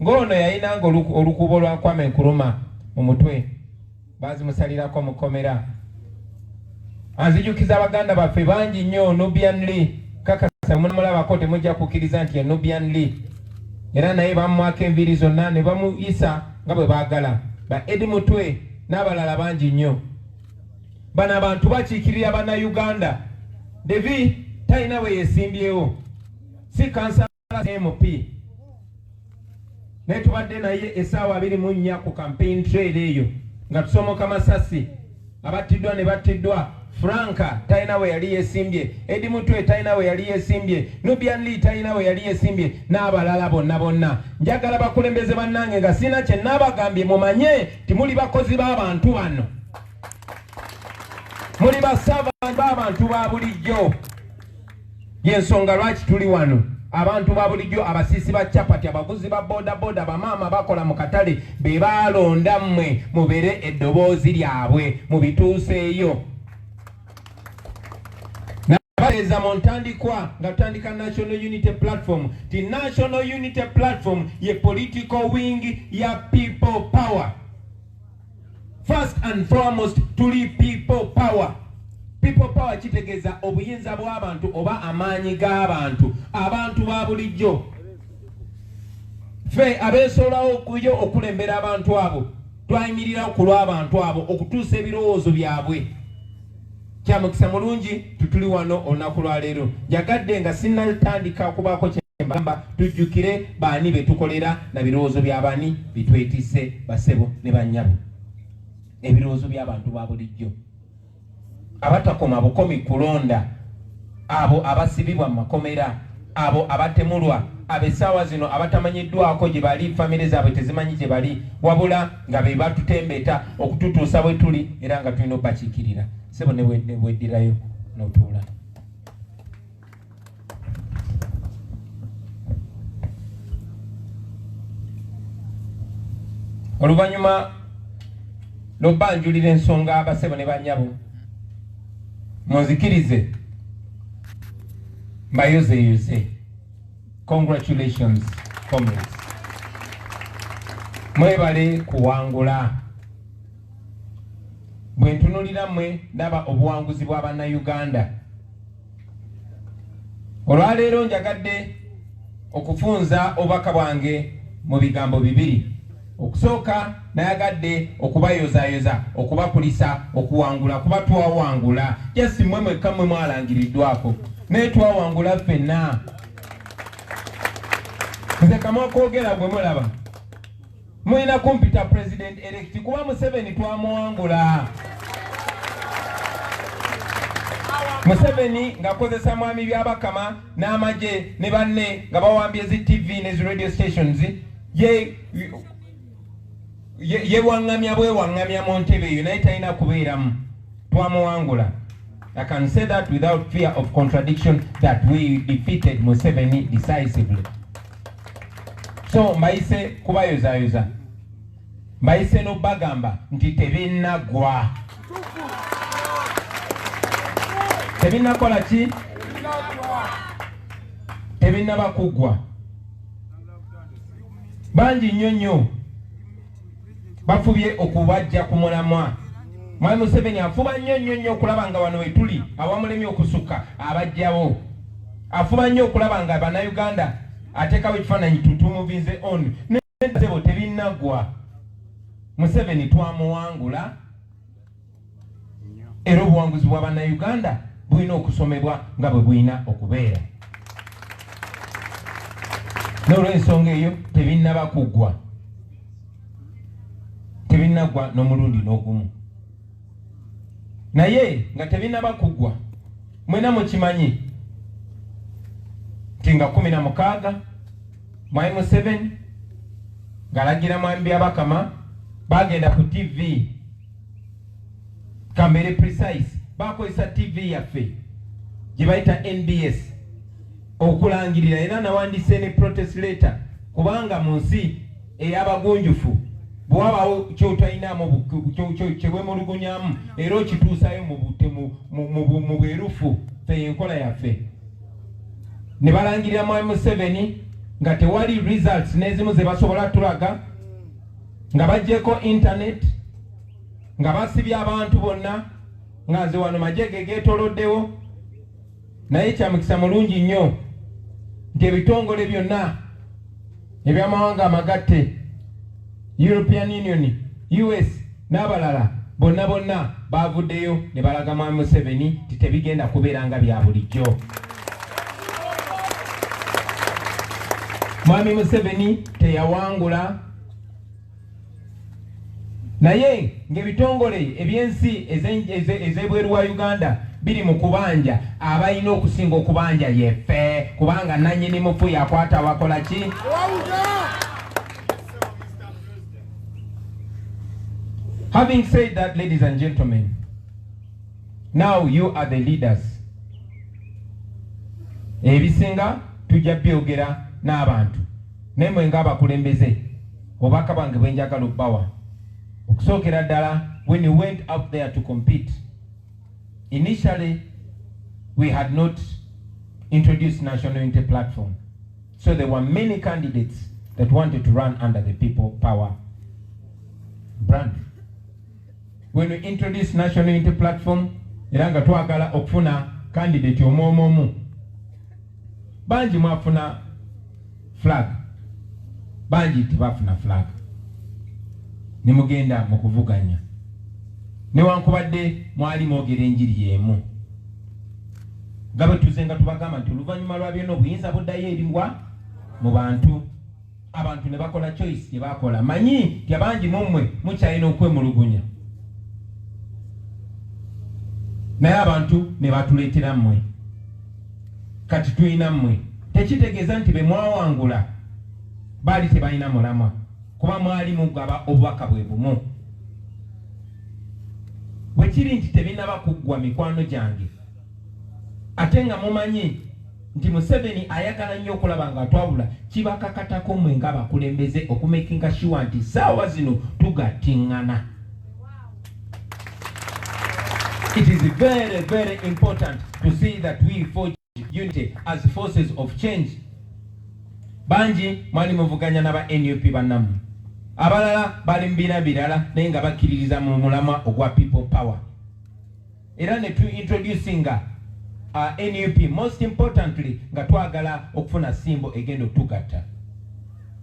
Ng'ono yalinanga olukubo lwa Kwame Nkrumah mu mutwe bazimusalirako mu kkomera. Anzijukiza abaganda baffe bangi nnyo Nubian Lee kakasa mulabako temujja kukkiriza nti ye Nubian Lee era naye bamwaka enviiri zonna ne bamuyisa nga bwe baagala. Ba Edi Mutwe n'abalala bangi nnyo. Bano abantu bakiikirira bannayuganda. Devi talina we yeesimbyewo si kansala MP naye tubadde naye essaawa 24 ku campaign trail eyo nga tusomoka Masasi abattiddwa ne battiddwa. Franka talina we yali yeesimbye, Edi Mutwe talina we yali yeesimbye, Nubian Lee talina we yali yeesimbye n'abalala bonna. Njagala bakulembeze bannange nga sina kye nabagambye mumanye timuli bakozi b'abantu bano. Muli basaavanti b'abantu ba bulijjo. Y'ensonga lwaki tuli wano. Abantu ba bulijjo abasiisi ba chapati abavuzi ba boda bamaama bakola mu katale be baalonda mmwe mubeere eddoboozi lyabwe mu bituuseeyo. Nabateeza mu ntandikwa nga tutandika National Unity Platform. Ti National Unity Platform ye political wing ya people power. First and foremost tuli people power. People power kitegeeza obuyinza bw'abantu oba amaanyi g'abantu abantu ba bulijjo. Ffe abeesolawo okuyo okulembera abantu abo twayimirira ku lw'abantu abo okutuusa ebirowoozo byabwe. Kyamukisa mulungi tutuli wano olunaku lwa leero. Njagadde nga sinnatandika okubaako kyembagamba tujjukire baani be tukolera na birowoozo by'abaani bitwetisse basebo ne bannyabo. Ebirowoozo by'abantu ba bulijjo abatakoma bukomi kulonda, abo abasibibwa mu makomera, abo abatemulwa, abessaawa zino abatamanyiddwako gye bali, famire zaabwe tezimanyi gye bali, wabula nga be batutembeta okututuusa bwe tuli era nga tulina obbakiikirira. Sebo ne bweddirayo n'otuula. Oluvannyuma lw'obbanjulira ensonga abasebo ne bannyabo munzikirize mbayozeyoze. Congratulations comrades. Mwebale kuwangula. Bwe ntunulira mmwe ndaba obuwanguzi bw'Abannayuganda. Olwaleero njagadde okufunza obubaka bwange mu bigambo bibiri. Okusooka nayagadde okubayozaayoza, okubakulisa, okuwangula, kuba twawangula. Jasi mmwe mwekka mmwe mwalangiriddwako naye twawangula ffenna. Nze kamwa kwogera bwe mulaba mulina kumpita president elect kuba Museveni twamuwangula. Museveni ng'akozesa mwami byabakama n'amagye ne banne nga bawambye zi TV ne zi radio stations ye wangamya bwe wangamya mu ntebe eyo naye talina kubeeramu. Twamuwangula. I can say that without fear of contradiction that we defeated Museveni decisively. So mbayise kubayozaayoza, mbayise n'obbagamba nti tebinnagwa. Tebinnakola ki? tebinnaba kuggwa. Bangi nnyo bafubye okubajja ku mulamwa. Mwami Museveni afuba nnyo okulaba nga wano wetuli awamulemye okusukka abajjawo. Afuba nnyo okulaba nga bannayuganda ateekawo ekifaananyi tutumuvinze on nesebo tebinnaggwa. Museveni twamuwangula era obuwanguzi bwa bannayuganda bulina okusomebwa nga bwe bulina okubeera. N'olw'ensonga eyo tebinnaba kuggwa, tebinnaggwa n'omulundi n'ogumu. Naye nga tebinnaba kuggwa, mwena mukimanyi nti nga 16 Mwami Museveni ng'alagira Mwami Byabakama bagenda ku TV, kambere precise, bakozesa TV yaffe gye bayita NBS okulangirira, era nawandise ne protest letter kubanga mu nsi ey'abagunjufu bw'wabaawo ky'otalinamu kyewemulugunyamu era okituusayo mu bwerufu ffe enkola yaffe. Ne balangirira Mwami Museveni nga tewali results n'ezimu ze basobola tulaga, nga baggyeko internet, nga basibye abantu bonna, nga nze wano majege geetoloddewo. Naye kyamukisa mulungi nnyo nti ebitongole byonna ebyamawanga amagatte, European Union, US n'abalala bonna bavuddeyo ne balaga Mwami Museveni nti tebigenda kubeera nga bya bulijjo. Mwami Museveni teyawangula, naye ng'ebitongole ebyensi ez'ebweru wa Uganda biri mu kubanja, abalina okusinga okubanja yeffe, kubanga nannyini mufu yakwata wakola ki? Having said that, ladies and gentlemen, now you are the leaders. Ebisinga tujja byogera n'abantu, nemwe ng'abakulembeze obubaka bwange bwe njagala obbawa. Okusookera ddala, when you went out there to compete, initially we had not introduced National Unity Platform, so there were many candidates that wanted to run under the People Power brand. When we introduced National Unity Platform, era nga twagala okufuna candidate omwomu, bangi mwafuna flag, bangi tebafuna flag, ne mugenda mu kuvuganya newankubadde mwali mwogera enjiri y'emu. Nga bwe tuze nga tubagamba nti oluvannyuma lwa byonna obuyinza buddayo eriwa mu bantu, abantu ne bakola choice gye bakola. Manyi nti abangi mu mmwe mukyalina okwemulugunya, naye abantu ne batuleetera mmwe, kati tulina mmwe. Tekitegeeza nti be mwawangula baali tebalina mulamwa, kuba mwali mugaba obubaka bwe bumu. Bwe kiri nti tebinnaba kuggwa mikwano gyange, ate nga mumanyi nti Museveni ayagala nnyo okulaba nga twawula, kibakakatako mmwe ng'abakulembeze okumakinga sure nti ssaawa zino tugattiŋŋana. It is very, very important to see that we forge unity as forces of change. Bangi mwali muvuganya n'aba NUP bannamu, abalala bali mu biina birala naye nga bakkiririza mu mulamwa ogwa People Power. Era ne tu introducinga NUP, most importantly nga twagala okufuna simbo egenda otugatta.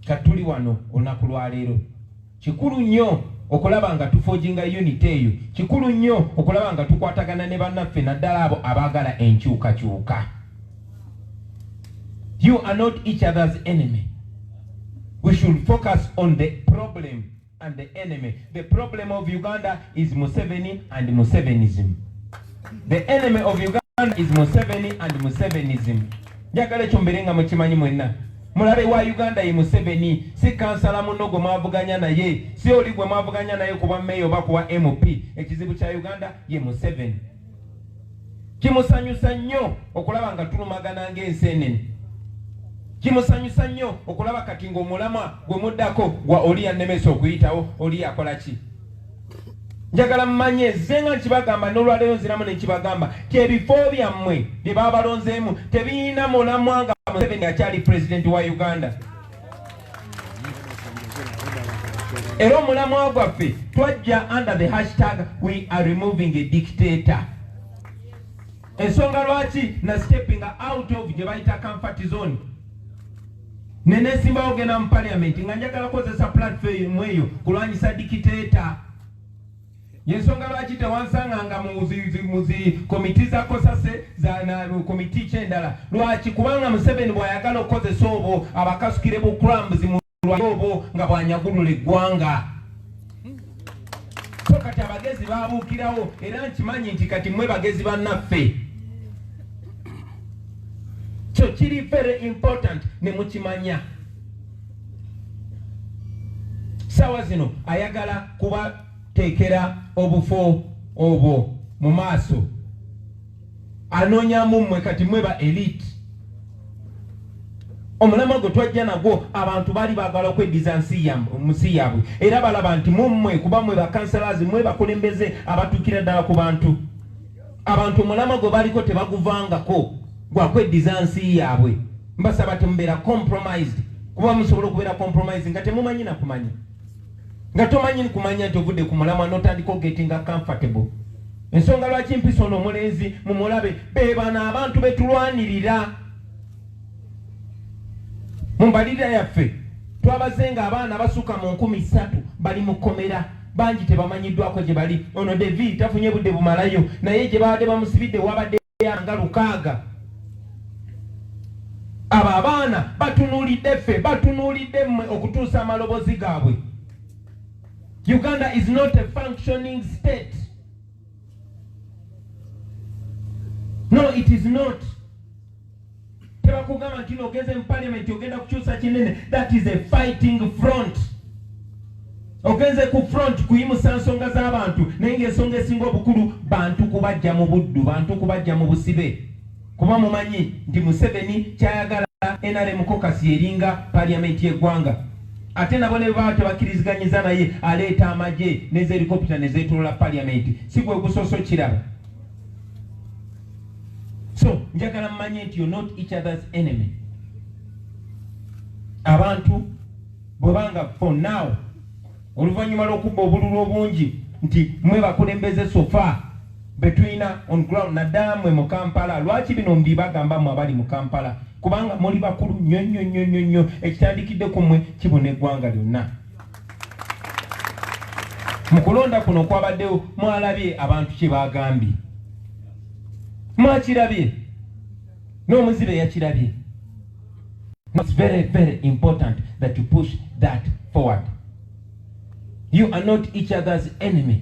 Katuli wano olunaku lwa leero, kikulu nnyo okulaba nga tufoginga unity eyo, kikulu nnyo okulaba nga tukwatagana ne bannaffe naddala abo abaagala enkyukakyuka. You are not each other's enemy. We should focus on the problem and the enemy. The problem of Uganda is Museveni and Musevenism. The enemy of Uganda is Museveni and Musevenism. Njagala ekyo mberenga mukimanyi mwenna. Mulabe wa Uganda ye Museveni, si kansala muno gwe mwavuganya naye, si oli gwe mwavuganya naye kuba meeyo oba kuba MP. Ekizibu kya Uganda ye Museveni. Kimusanyusa nnyo okulaba nga tulumagana ng'enseenene. Kimusanyusa nnyo okulaba kati ng'omulamwa gwe muddako gwa oli yannemesa okuyitawo, oli akola ki? njagala mmanye zenga kibagamba n'olwaleero nziramu ne kibagamba kyebifo byammwe bye babalonzeemu tebiina mulamwa nga Museveni akyali president wa Uganda. Era omulamwa gwaffe twajja under the hashtag we are removing a dictator. Ensonga lwaki na stepping out of gye bayita comfort zone nenesimbawo genda mu parliament nga njagala kozesa platform eyo kulwanyisa dictator. Yensonga lwaki tewansanganga muzi komiti za kosase za komiti kyendala lwaki kubanga Museveni bw'ayagala okozesa obwo abakasukire bu crumbs mu lwabo nga bwanyagulula eggwanga. So kati abagezi babuukirawo era nkimanyi nti kati mwe bagezi bannaffe. So kiri very important ne mukimanya. Sawa zino ayagala kuba tekera obufo obwo mu maaso. Anonya mumwe kati mwe ba elite. Omulamwa gwe twajja nagwo abantu bali bagala okweddiza nsi yaabwe era balaba nti mumwe kuba mwe bakansalazi mwe bakulembeze abatuukira ddala ku bantu. Abantu omulamwa gwe baliko tebaguvangako gwakweddiza nsi yaabwe. Mbasaba temubeera compromised kuba musobola okubeera compromised nga temumanyi na kumanya. Nga tomanyi kumanya nti ovudde ku mulamwa n'otandika getting comfortable. Ensonga lwaki mpisa ono omulenzi mumulabe be bano abantu betulwanirira. Mumbalira yaffe twabazenga abaana basuka mu 3,000 bali mu komera bangi tebamanyiddwako gye bali. Ono David tafunye budde bumalayo naye gye baadde bamusibidde wabadde nga 600. Abo abaana batunuulidde ffe batunuulidde mmwe okutuusa amalobozi gaabwe. Uganda is not a functioning state. No, it is not. Tebakugamba nti ogeze mu parliament ogenda kukyusa kinene. That is a fighting front. Ogeze ku front kuyimusa nsonga z'abantu naye ng'ensonga esinga obukulu bantu kubajja mu buddu bantu kubajja mu busibe. Kuba mumanyi nti Museveni kyayagala NRM caucus eringa parliament y'eggwanga. Ate nabo ne baba tebakkirizganyiza naye aleeta amagye n'eza helicopter ne zeetolola parliament. Si gwe gusoso kiraba. So njagala mmanye nti you're not each other's enemy. Abantu bwebanga for now oluvannyuma lw'okubba obululu obungi nti mwe bakulembeze sofa betwina on ground naddala mwe mu Kampala. Lwaki bino mbibagamba mu abali mu Kampala? Kubanga muli bakulu nnyo ekitandikidde ku mmwe kibona eggwanga lyonna. Mu kulonda kuno kwabaddewo mwalabye abantu kye bagambye. Mwakirabye n'omuzibe yakirabye. It's very, very important that you push that forward. You are not each other's enemy.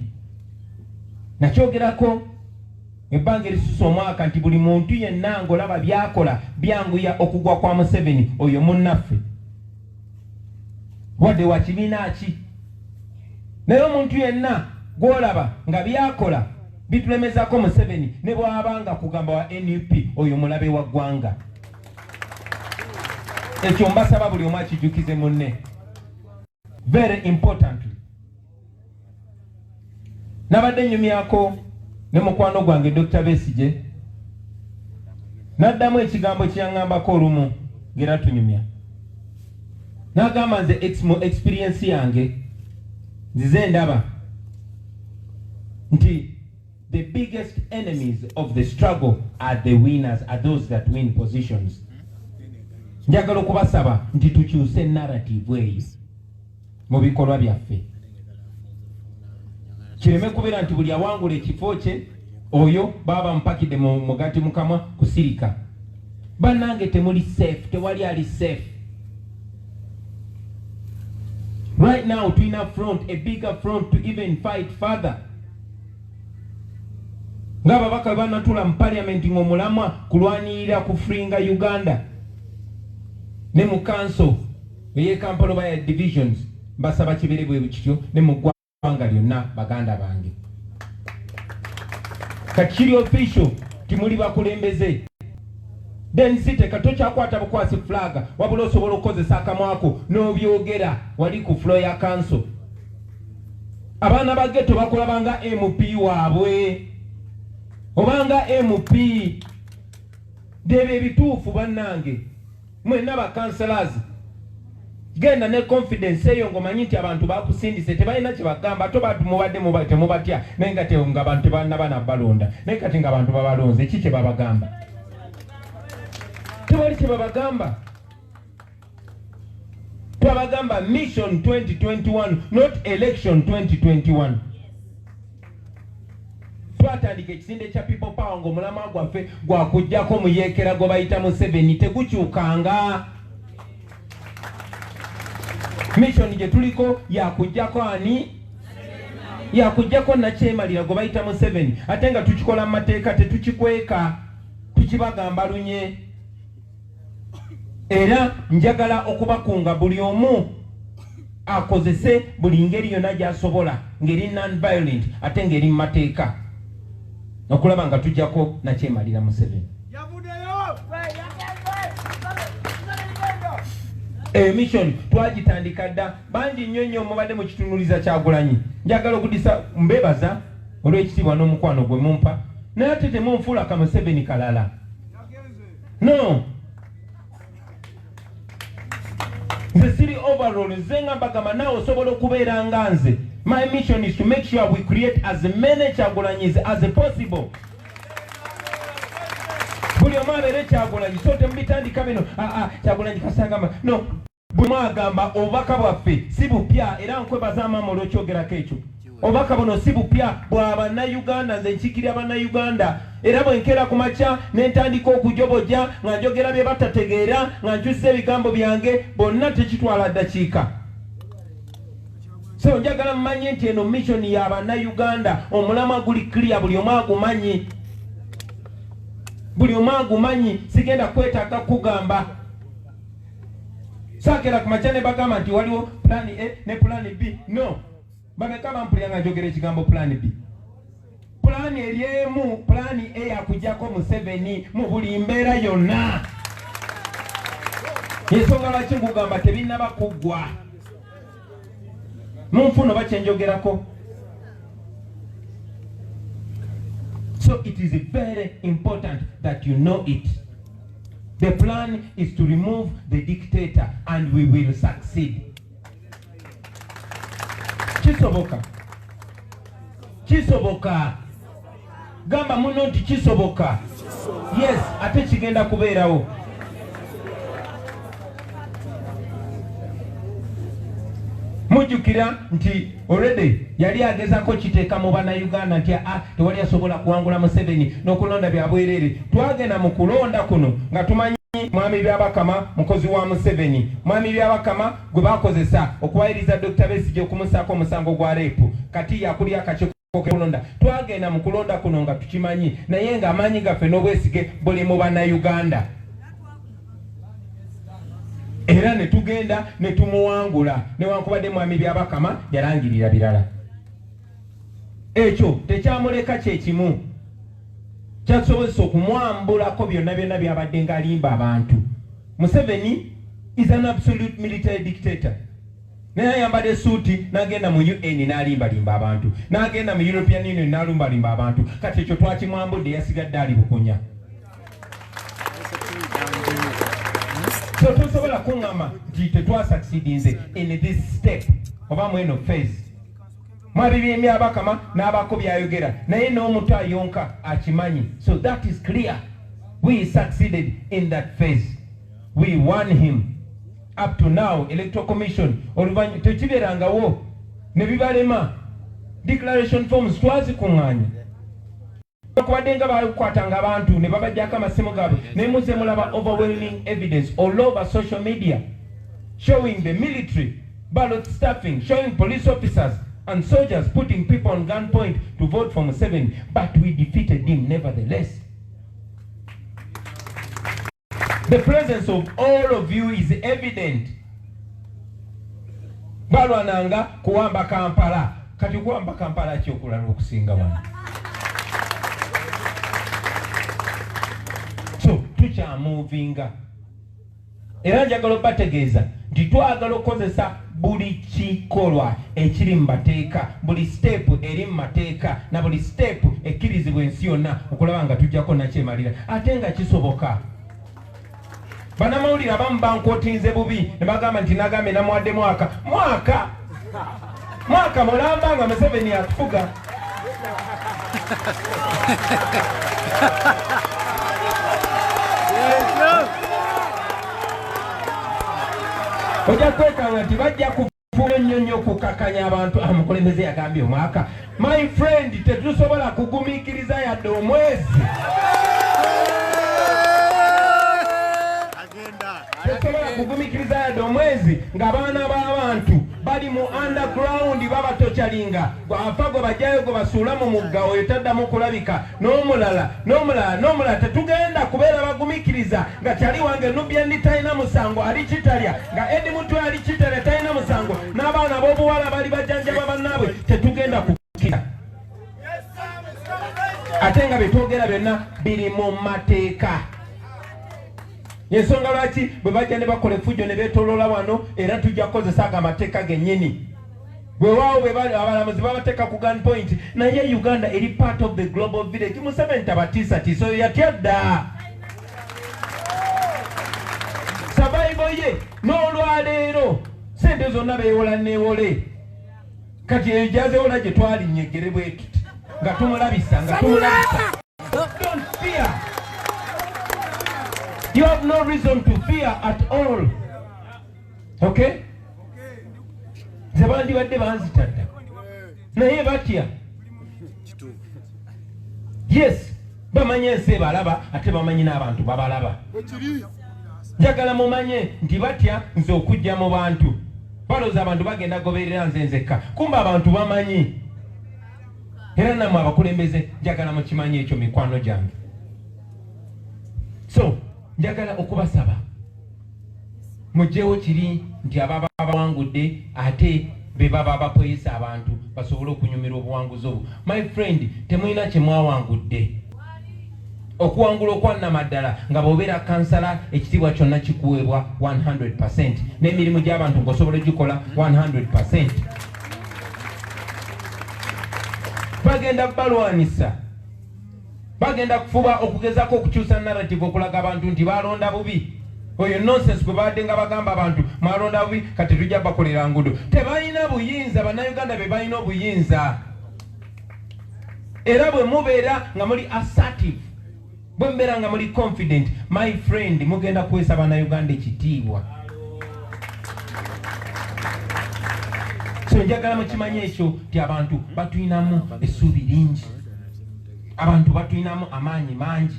Nakyogerako ebbanga erisusa omwaka nti buli muntu yenna ng'olaba byakola byanguya okugwa kwa Museveni oyo munnaffe. Wadde wa kibiina ki. Naye omuntu yenna gw'olaba nga byakola bitulemezako Museveni ne bw'abanga kugamba wa NUP oyo mulabe wa ggwanga. Ekyo mbasaba buli omu akijjukize munne. Very importantly. Nabadde nnyumyako ne mukwano gwange Dr. Besigye. Naddamu ekigambo kyaŋŋambako olumu ng'era tunyumya. N'agamba nze experience yange nzize ndaba nti the biggest enemies of the struggle are the winners, are those that win positions. Njagala okubasaba nti tukyuse narrative eyo mu bikolwa byaffe. Kireme kubeera nti buli awangula ekifo kye oyo baba mpakidde mu mugati mukamwa kusirika. Bannange temuli safe, tewali ali safe. Right now tulina front, a bigger front to even fight further. Ng'ababaka banatula mu parliament ng'omulamwa kulwanirira kufuringa Uganda ne mu council eye Kampala by divisions basaba kibere bwe kityo ne mu ggwanga lyonna baganda bange. Kati official timuli bakulembeze then site katokyakwata bukwasi flag wabula osobola okukozesa akamwako n'obyogera wali ku floor ya council. abaana ba ghetto bakola banga MP waabwe obanga MP debe ebituufu bannange mwenna ba councillors genda ne confidence eyo ngomanyi nti abantu bakusindise tebalina kye bagamba ate bantu mubadde temubatya naye nga nga abantu tebannabana balonda naye kati nga abantu babalonze ki kye babagamba tewali kye babagamba twabagamba mission 2021 not election 2021 twatandika ekisinde kya people power ng'omulama gwaffe gwakujjako muyeekera gwe bayita Museveni tegukyukanga mission gye tuliko yakujjako ani yakujjako nakyemalira gwe bayita Museveni ate nga tukikola mu mateeka tetukikweka tukibagamba lunye era njagala okubakunga buli omu akozese buli ngeri yonna gy'asobola ngeri non-violent ate ngeri mu mateeka okulaba nga tujjako nakyemalira Museveni. Mission twagitandika dda bangi nnyo nnyo mubadde mu kitunuliza Kyagulanyi njagala okudisa mbebaza olw'ekitiibwa n'omukwano gwe mumpa naye ate temunfuula ka Museveni kalala no nze siri overall nze nga mbagamba naawe osobola okubeera nga nze. My mission is to make sure we create as many Kyagulanyis as possible. Buli omu abeere Kyagulanyi so temubitandika bino Kyagulanyi kasangamba no buli mwagamba obubaka bwaffe si bupya era nkwebaza maama olw'okyogerako ekyo obubaka buno si bupya bwa bannayuganda nze nkiikirira bannayuganda era bwe nkeera ku makya ne ntandika okujobojja nga njogera bye batategeera nga nkyusa ebigambo byange bonna tekitwala ddakiika. So njagala mmanye nti eno mission ya bannayuganda omulamwa guli clear buli omu agumanyi buli omu agumanyi sigenda kwetaaga kugamba saakera ku makya ne bagamba nti waliwo plan A ne plan B no bameka bampulira nga njogera ekigambo plan B plan eri emu plan A yakujjako Museveni mu buli mbeera yonna ensonga lwaki nkugamba tebinnaba kuggwa munfuno bakyenjogerako. So it is very important that you know it. The plan is to remove the dictator and we will succeed. Kisoboka gamba muno nti kisoboka. Yes, ate kigenda kubeerawo. Mujjukira nti already yali agezako kiteeka mu bannayuganda nti tewali asobola kuwangula Museveni n'okulonda byabwereere. Twagenda mu kulonda kuno nga tumanyi mwami Byabakama mukozi wa Museveni, mwami Byabakama gwe bakozesa okuwayiriza Dr. Besigye okumusaako omusango gwa reepu kati yakuli akakiiko kulonda. Twagenda mu kulonda kuno nga tukimanyi naye nga amaanyi gaffe n'obwesige buli mu bannayuganda era ne tugenda ne tumuwangula newankubadde mwami Byabakama yalangirira birala. Ekyo tekyamuleka kyekimu kyasobozesa okumwambulako byonna byonna byabadde ng'alimba abantu. Museveni is an absolute military dictator. Naye ayambadde suuti n'agenda mu UN n'alimbalimba abantu, n'agenda mu European Union n'alumbalimba abantu. Kati ekyo twakimwambudde yasigadde ali bukunya. So tusobola kuŋŋamba nti tetwasucceedinze in this step oba mu eno phase. Mwabibye Byabakama n'abako byayogera naye n'omuntu ayonka akimanyi. So that is clear. We succeeded in that phase. We won him. Up to now, Electoral Commission oluvannyuma tekibeerangawo ne bibalema. Declaration forms twazikuŋŋaanya. Okubadde nga bakwatanga abantu ne babajjako amasimu gaabwe ne muze mulaba overwhelming evidence all over social media showing the military ballot stuffing, showing police officers and soldiers putting people on gunpoint to vote for Museveni, but we defeated him nevertheless. The presence of all of you is evident. Balwananga kuwamba Kampala, kati kuwamba Kampala kyokulala okusinga wano. So tukyamuvinga era njagala obategeeza nti twagala okukozesa buli kikolwa ekiri mu mateeka, buli step eri mu mateeka na buli step ekkirizibwa ensi yonna okulaba nga tujjako nakyemalira ate nga kisoboka. Bannamawulire abamu bankootinze bubi ne bagamba nti nagambe namuwadde mwaka mulamba nga Museveni atufuga. Ojja kwekanga nti bajja kufuula ennyo okukakanya abantu. Omukulembeze yagambye omwaka. My friend, tetusobola kugumiikiriza yadde omwezi. Tetusobola kugumikiriza yadde omwezi ng'abaana b'abantu bali mu underground babatocalinga. Afa gwe bajjayo gwe basuula mu mugga oyo taddamu kulabika. N'omulala tetugenda kubeera bagumikiriza nga kyali wange Nubian talina musango ali kitalya, nga Edi Mutwe ali kitalya talina musango, n'abaana b'obuwala bali bajjanjaba bannaabwe tetugenda kukkiriza. Ate nga betwogera byonna biri mu mateeka. Yensonga lwaki bwe bajja ne bakola effujjo ne beetoloola wano era tujja kukozesa ago amateeka gennyini. Bwe waawo abalamuzi babateeka ku gun point naye Uganda eri part of the global village. Museveni tabatiisatiisa oyo yatya dda. Survival ye n'olwaleero sente zonna beewola neewole. Kati eyo gyazeewola gye twalinyegere bwe tuti nga tumulabisa. Don't fear. You have no reason to fear at all. Okay? Zabandi badde banzitadda. Naye batya. Yes, bamanyi ensi balaba ate bamanyi n'abantu babalaba. Njagala mumanye nti batya nze okujja mu bantu. Balooza abantu bagenda goberera nze nzekka. Kumba abantu bamanyi. Era nammwe abakulembeze njagala mukimanyi ekyo mikwano gyange. So, njagala okubasaba mujjewo kiri nti ababa bawangudde ate be baba bapoyesa abantu basobole okunyumira obuwanguzi obwo. My friend, temulina kye mwawangudde. Okuwangula okwannamaddala nga bw'obeera kansala ekitiibwa kyonna kikuweebwa 100%, n'emirimu gy'abantu ng'osobola ogikola 100%. Bagenda balwanisa, bagenda kufuba okugezako okukyusa narrative okulaga abantu nti balonda bubi. Oyo nonsense gwe badde nga bagamba abantu mwalonda bubi kati tujja bakolera ngudo. Tebalina buyinza, bannayuganda be balina obuyinza. Era bwe mubeera nga muli assertive, bwe mbeera nga muli confident, my friend, mugenda kuweesa bannayuganda ekitiibwa. So njagala mukimanye ekyo ti abantu batuyinamu essuubi lingi. Abantu batuyinamu amaanyi mangi.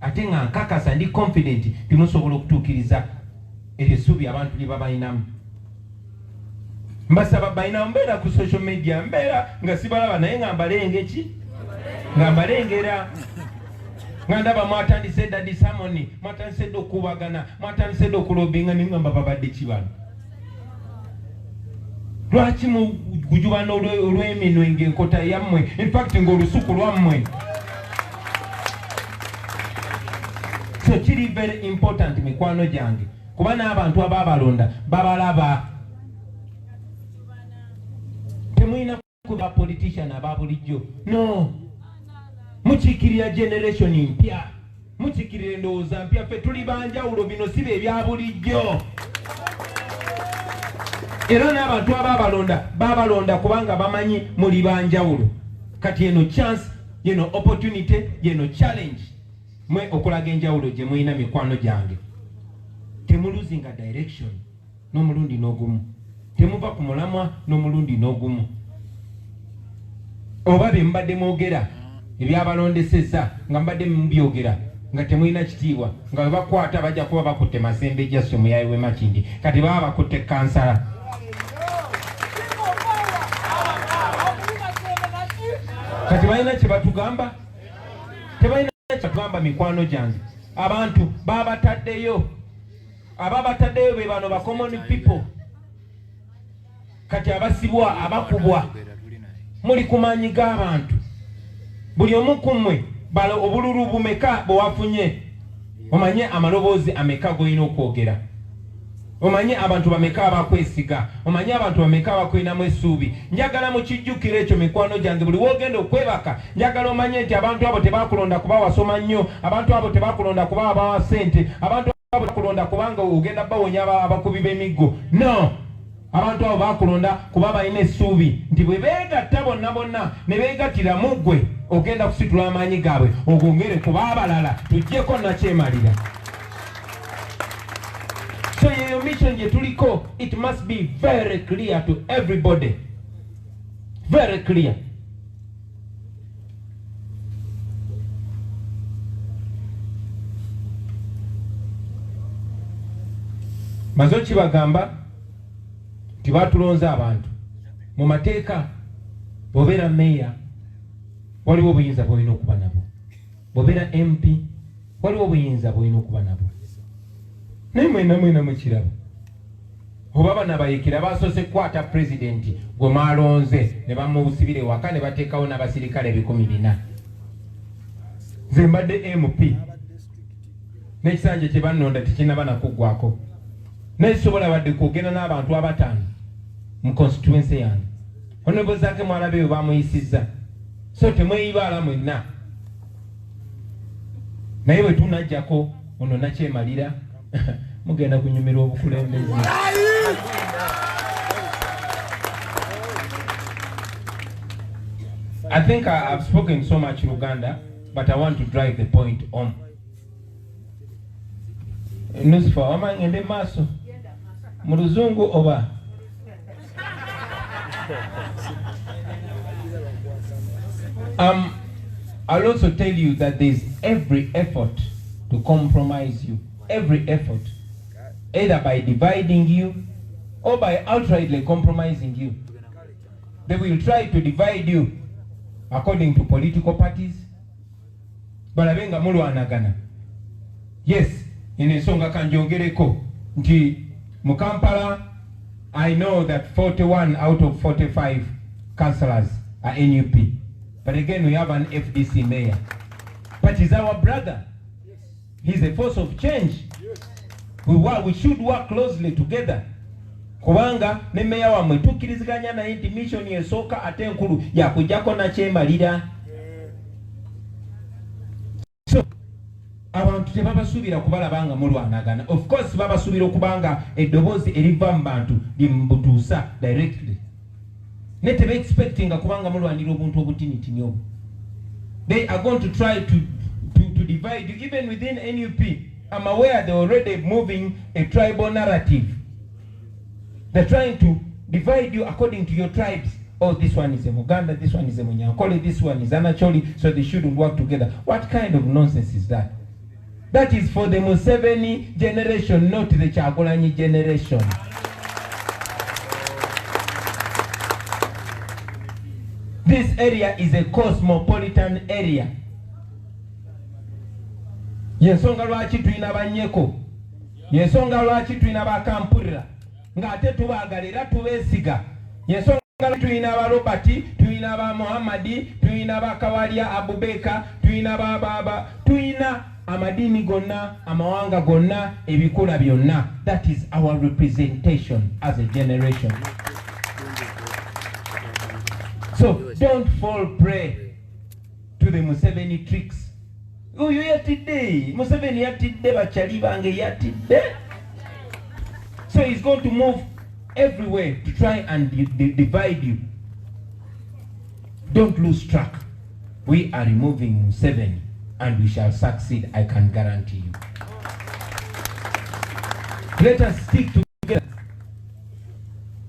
Ate nga nkakasa ndi confident timusobola okutuukiriza essuubi abantu lye babalinamu. Mbasaba balina mbeera ku social media, mbeera nga sibalaba naye nga mbalenga ki? Nga mbalengera. Nga ndaba mwatandise dda disamoni, mwatandise dda okubagana, mwatandise dda okulobinga ne ngamba babadde ki bano? Lwaki mugujubana olw'eminwe ng'enkota yammwe, in fact ng'olusuku lwammwe? So kiri very important mikwano gyange, kuba n'abantu ababalonda babalaba. Temulina kuba politician aba bulijjo. No. Mukiikirira generation mpya. Mukiikirira endowooza mpya. Ffe tuli banjawulo, bino si bye ebya bulijjo. Era n'abantu ababalonda babalonda kubanga bamanyi muli banjawulo. Kati eno chance, yeno opportunity, yeno challenge mwe okulaga enjawulo gye mulina mikwano gyange. Temuluzinga direction n'omulundi n'ogumu. Temuva ku mulamwa n'omulundi n'ogumu. Oba bye mbadde mwogera ebyabalondeseza nga mbadde mubyogera nga temulina kitiibwa, nga bwe bakwata bajja kuba bakutte Masembe Jason Muyayi w'e Makindi, kati baba bakutte kansala. Kati balina kye batugamba? Tebalina kye batugamba mikwano gyange. Abantu babataddeyo. Ababataddeyo be bano ba common people. Kati abasibwa, abakubwa. Muli kumaanyi g'abantu. Buli omu ku mmwe balo obululu bumeka bwe wafunye. Omanye amaloboozi ameka g'olina okwogera. Omanyi abantu bameka abakwesiga, omanyi abantu bameka abakwinamu essuubi. Njagala mukijjukire ekyo mikwano gyange, buli woogenda okwebaka njagala omanye nti abantu abo tebakulonda kuba wasoma nnyo, abantu abo tebakulonda kuba abawa ssente, abantu abo bakulonda kubanga ogenda bawonya abakubi b'emiggo. No, abantu abo bakulonda kuba balina essuubi nti bwe beegatta bonna bonna ne beegattira mu ggwe ogenda kusitula amaanyi gaabwe ogongere kuba abalala tujjeko nakyemalira. So your mission yetuliko, it must be very clear to everybody. Very clear. Mazochi bagamba tibatulonza abantu. Mu mateeka bobera meya waliwo obuyinza bwolina okuba nabo. Bobera MP waliwo obuyinza bwolina okuba nabo. Mwena mukiraba oba bana bayikira basoose kukwata pulezidenti gwe mwalonze ne bamusibira ewaka ne bateekawo n'abasirikale 400. Nze mbadde MP n'ekisanja kye bannonda tekinaba nakuggwako naye sobola wadde kugenda n'abantu 5 mu constituency yange. Honorable Zaake Mwalabeyo bamuyisizza, so temweyibaala mwenna. Naye bwe tunajjako ono nakyemalira mugenda kunyumira obukulembeze. I think I've spoken so much Luganda, but I want to drive the point home. Nusifa wama ngende maso mu Luzungu oba I'll also tell you that there's every effort to compromise you. Every effort, either by dividing you or by outrightly compromising you. They will try to divide you according to political parties. Balabenga mulwanagana. Yes, in ensonga kanjongereko nti mu Kampala, I know that 41 out of 45 councillors are NUP. But again, we have an FDC mayor. But he's our brother. He's a force of change. We should work closely together. Kubanga ne meya wamwe tukkiriziganya naye nti mission esooka ate enkulu yakujjako nakyemalira. So abantu tebabasuubira kubalabanga mulwanagana. Of course babasuubira okubanga eddoboozi eriva mu bantu limbutuusa directly. Ne tebe expectinga kubanga mulwanira obuntu obutinitini obwo. They are going to try to divide you even within NUP. I'm aware they're already moving a tribal narrative. They're trying to divide you according to your tribes. Oh, this one is a Muganda, this one is a Munyankole, this one is Anacholi, so they shouldn't work together. What kind of nonsense is that? That is for the Museveni generation, not the Kyagulanyi generation. This area is a cosmopolitan area. Yensonga lwaki tulina banyeko, yensonga lwaki tulina bakampulira ng'ate tubaagalira tubeesiga, yensonga lwaki tulina ba Robert, tulina ba Muhammadi, tulina ba Kawalia Abubeka, tulina ba tulina amadini gonna, amawanga gonna, ebikula byonna. That is our representation as a generation. So don't fall prey to the Museveni tricks. Uyu yatidde, Museveni yatidde, bachali bange yatidde. So he's going to move everywhere to try and divide you. Don't lose track. We are removing Museveni and we shall succeed, I can guarantee you. Let us stick together.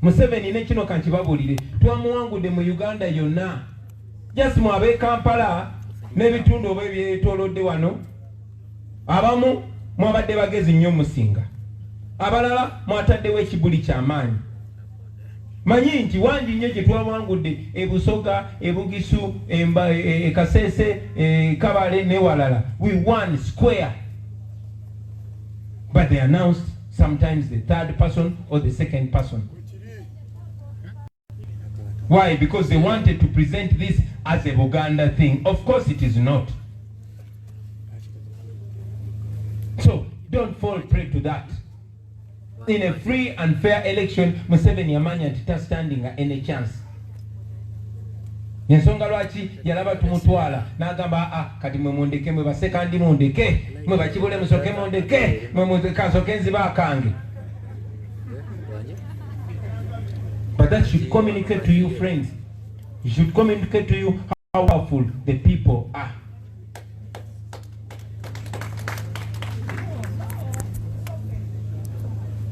Museveni ne kino kankibabulire twamuwangudde mu Uganda yonna. Just mwabe Kampala n'ebitundu oba ebyetoolodde wano, abamu mwabadde bagezi nnyo musinga, abalala mwataddewo ekibuli ky'amaanyi. Manyi nti wangi nnyo gye twawangudde e Busoga, e Bugisu, e Kasese, e Kabale ne walala. We won square. But they announced sometimes the third person or the second person. Why? Because they wanted to present this as a Buganda thing. Of course it is not. So don't fall prey to that. in a free and fair election Museveni yamanya nti standing any chance. Ensonga lwaki yalaba tumutwala n'agamba kati mwe mundeke mwe basekandi mundeke mwe bakibule musoke mundeke mwe muzikasoke nziba akange. But that should communicate to you, friends. It should communicate to you how powerful the people are.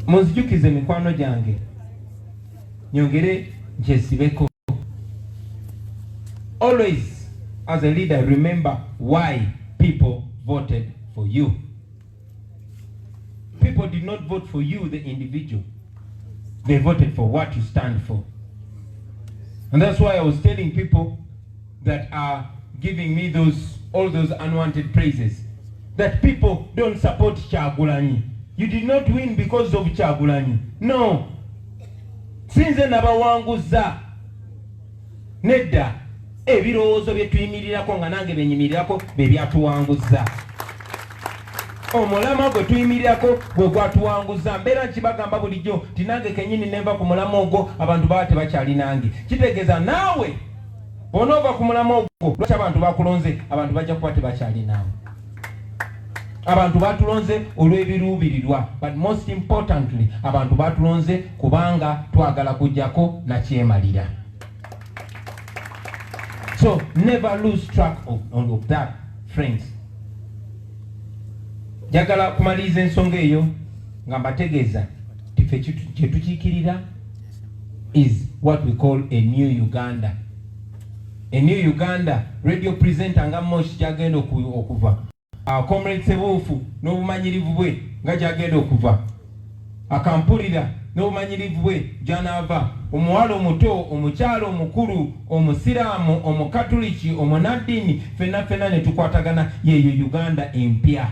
Munzijukize mikwano gyange nyongere nkyesibeko. Always, as a leader, remember why people voted for you. People did not vote for you, the individual. They voted for what you stand for. And that's why I was telling people that are giving me all those unwanted praises, that people don't support Kyagulanyi. You did not win because of Kyagulanyi. No. Sinze nabawanguza nedda ebirowoozo bye tuyimirirako nga nange benyimirirako be byatuwanguza. Omulama gwe tuyimirirako gwe gwatuwanguza. Mbeera nkibagamba bulijjo ti nange kenyini nenva ku mulama ogwo abantu baba tebakyali nange. Kitegeeza naawe bw'onoova ku mulama ogwo lwaki abantu bakulonze abantu bajja kuba tebakyali naawe. Abantu batulonze olw'ebiruubirirwa, but most importantly abantu batulonze kubanga twagala kujjako na kyemalira. So never lose track of that, friends. Jagala kumaliza ensonga eyo nga mbategeeza tife kyetukiikirira is what we call a new Uganda. A new Uganda radio presenter nga Moshi gyagenda okuva. Comrade Sebufu n'obumanyirivu bwe nga gyagenda okuva. Akampulira n'obumanyirivu bwe gyanaava. Omuwala omuto, omukyalo omukulu, omusiraamu, omukatuliki, omunaddiini, ffenna ne tukwatagana yeeyo Uganda empya.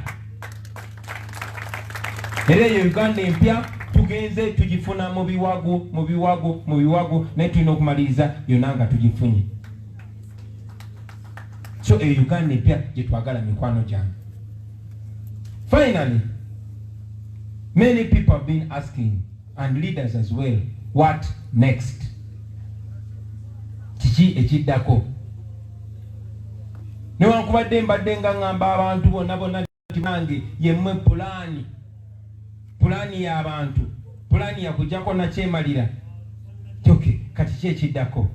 Era eyo Uganda empya tugenze tugifuna mu biwago naye tulina okumaliriza yonna nga tugifunye. So eyo Uganda empya gye twagala mikwano gyange. Finally, many people have been asking, and leaders as well, what next? Kiki ekiddako? Newankubadde mbadde nga ngamba abantu bonna nange yemmwe pulaani y'abantu, pulaani yakujjako na kyemalira. Okay, kati ki ekiddako?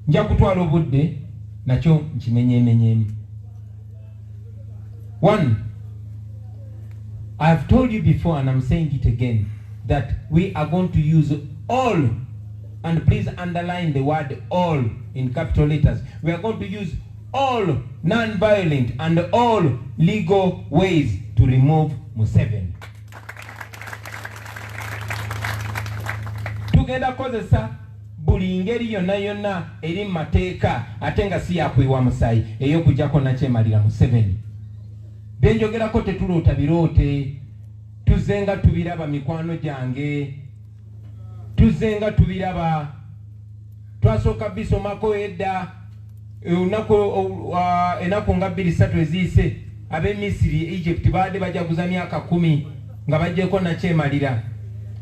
Nja kutwala obudde nakyo nkimenyeemenyeemu. One, I've told you before and I'm saying it again, that we are going to use all, and please underline the word all in capital letters. We are going to use all non-violent and all legal ways to remove Museveni. Tugenda kozesa buli ngeri yonna eri mateeka ate nga si yakwiwa musayi ey'okujjako nakyemalira Museveni. Benjogerako tetuloota biroote, tuzenga tubiraba mikwano gyange, tuzenga tubiraba. Twasooka bisomako edda ennaku nga 2-3 eziise ab'e Misiri, Egypt baadde bajaguza myaka 10 nga bajjeko nakyemalira.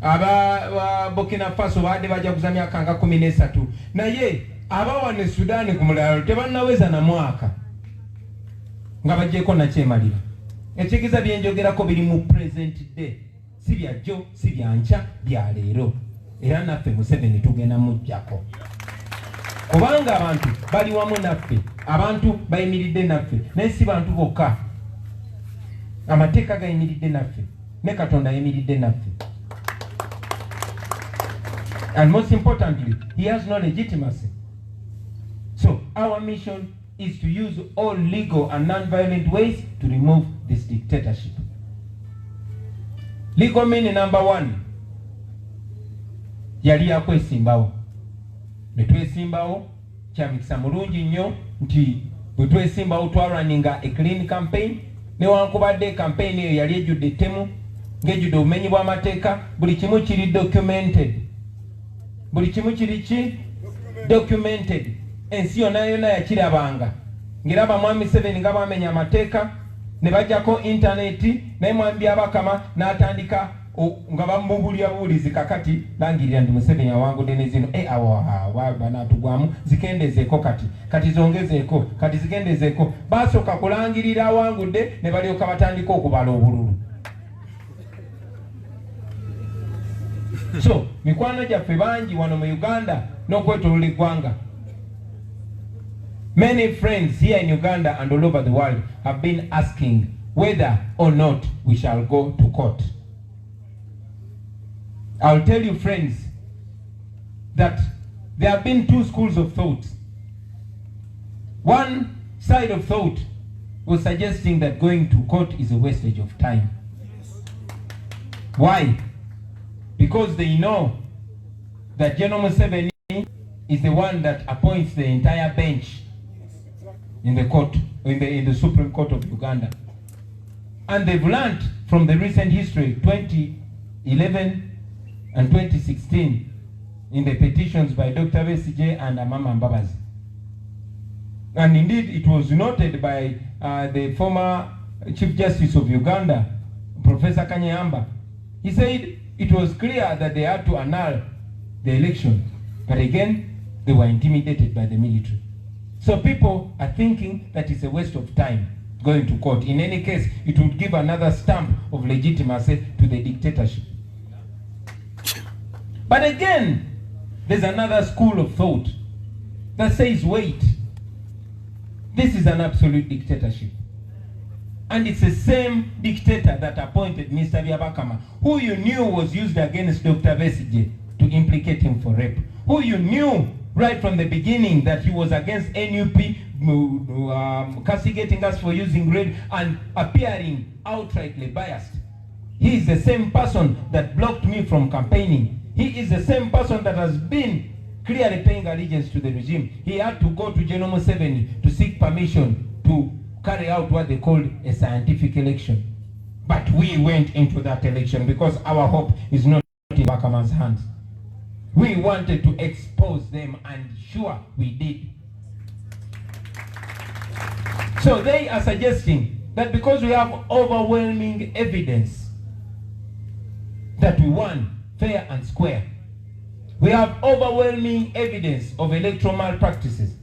Aba Burkina Faso baadde bajaguza myaka nga 13, naye abawane Sudan ku mulalo tebannaweza na mwaka nga bajjeko nakyemalira. Ekigiza byenjogerako biri mu present day, si byajjo si byanca bya leero, era naffe Museveni tugenda mujjako kubanga abantu bali wamu naffe, abantu bayimiridde naffe, naye si bantu bokka. Amateeka gayimiridde naffe ne Katonda yimiridde naffe. And most importantly, he has no legitimacy. So our mission is to use all legal and non-violent ways to remove this dictatorship. Legal meaning number 1, yali yakwesimbawo. Netwesimbawo, kya mikisa mulungi nnyo nti bwe twesimbawo twalwaninga a clean campaign, newankubadde campaign eyo yali ejjudde ettemu, ng'ejjudde obumenyi bw'amateeka, buli kimu kiri documented. Buli kimu kiri documented. Ensi yonna yakirabanga. Ngiraba Mwami Museveni nga bamenya amateeka ne bajjako internet, naye Mwami Byabakama n'atandika nga bamubulya bulizi kakati langirira ndi Museveni awangudde ne zino awa banatugwamu zikendezeeko kati zongezeeko kati zikendezeeko basooka kulangirira awangudde ne balyoka batandika okubala obululu. So mikwano gyaffe bangi wano mu Uganda n'okwetoolola eggwanga. Many friends here in Uganda and all over the world have been asking whether or not we shall go to court. I'll tell you, friends, that there have been two schools of thought. One side of thought was suggesting that going to court is a wastage of time. Why? Because they know that General Museveni is the one that appoints the entire bench in the court, in the Supreme Court of Uganda. And they've learned from the recent history, 2011 and 2016, in the petitions by Dr. Besigye and Amama Mbabazi. And indeed, it was noted by the former Chief Justice of Uganda, Professor Kanyamba. He said it was clear that they had to annul the election, but again, they were intimidated by the military. So people are thinking that it's a waste of time going to court. In any case, it would give another stamp of legitimacy to the dictatorship. But again, there's another school of thought that says, wait, this is an absolute dictatorship. And it's the same dictator that appointed Mr. Byabakama, who you knew was used against Dr. Besigye to implicate him for rape, who you knew right from the beginning that he was against NUP, castigating us for using grade and appearing outrightly biased. He is the same person that blocked me from campaigning. He is the same person that has been clearly paying allegiance to the regime. He had to go to General Museveni to seek permission to carry out what they called a scientific election. But we went into that election because our hope is not in Bakama's hands. We wanted to expose them, and sure we did. So they are suggesting that because we have overwhelming evidence that we won fair and square, we have overwhelming evidence of electoral malpractices,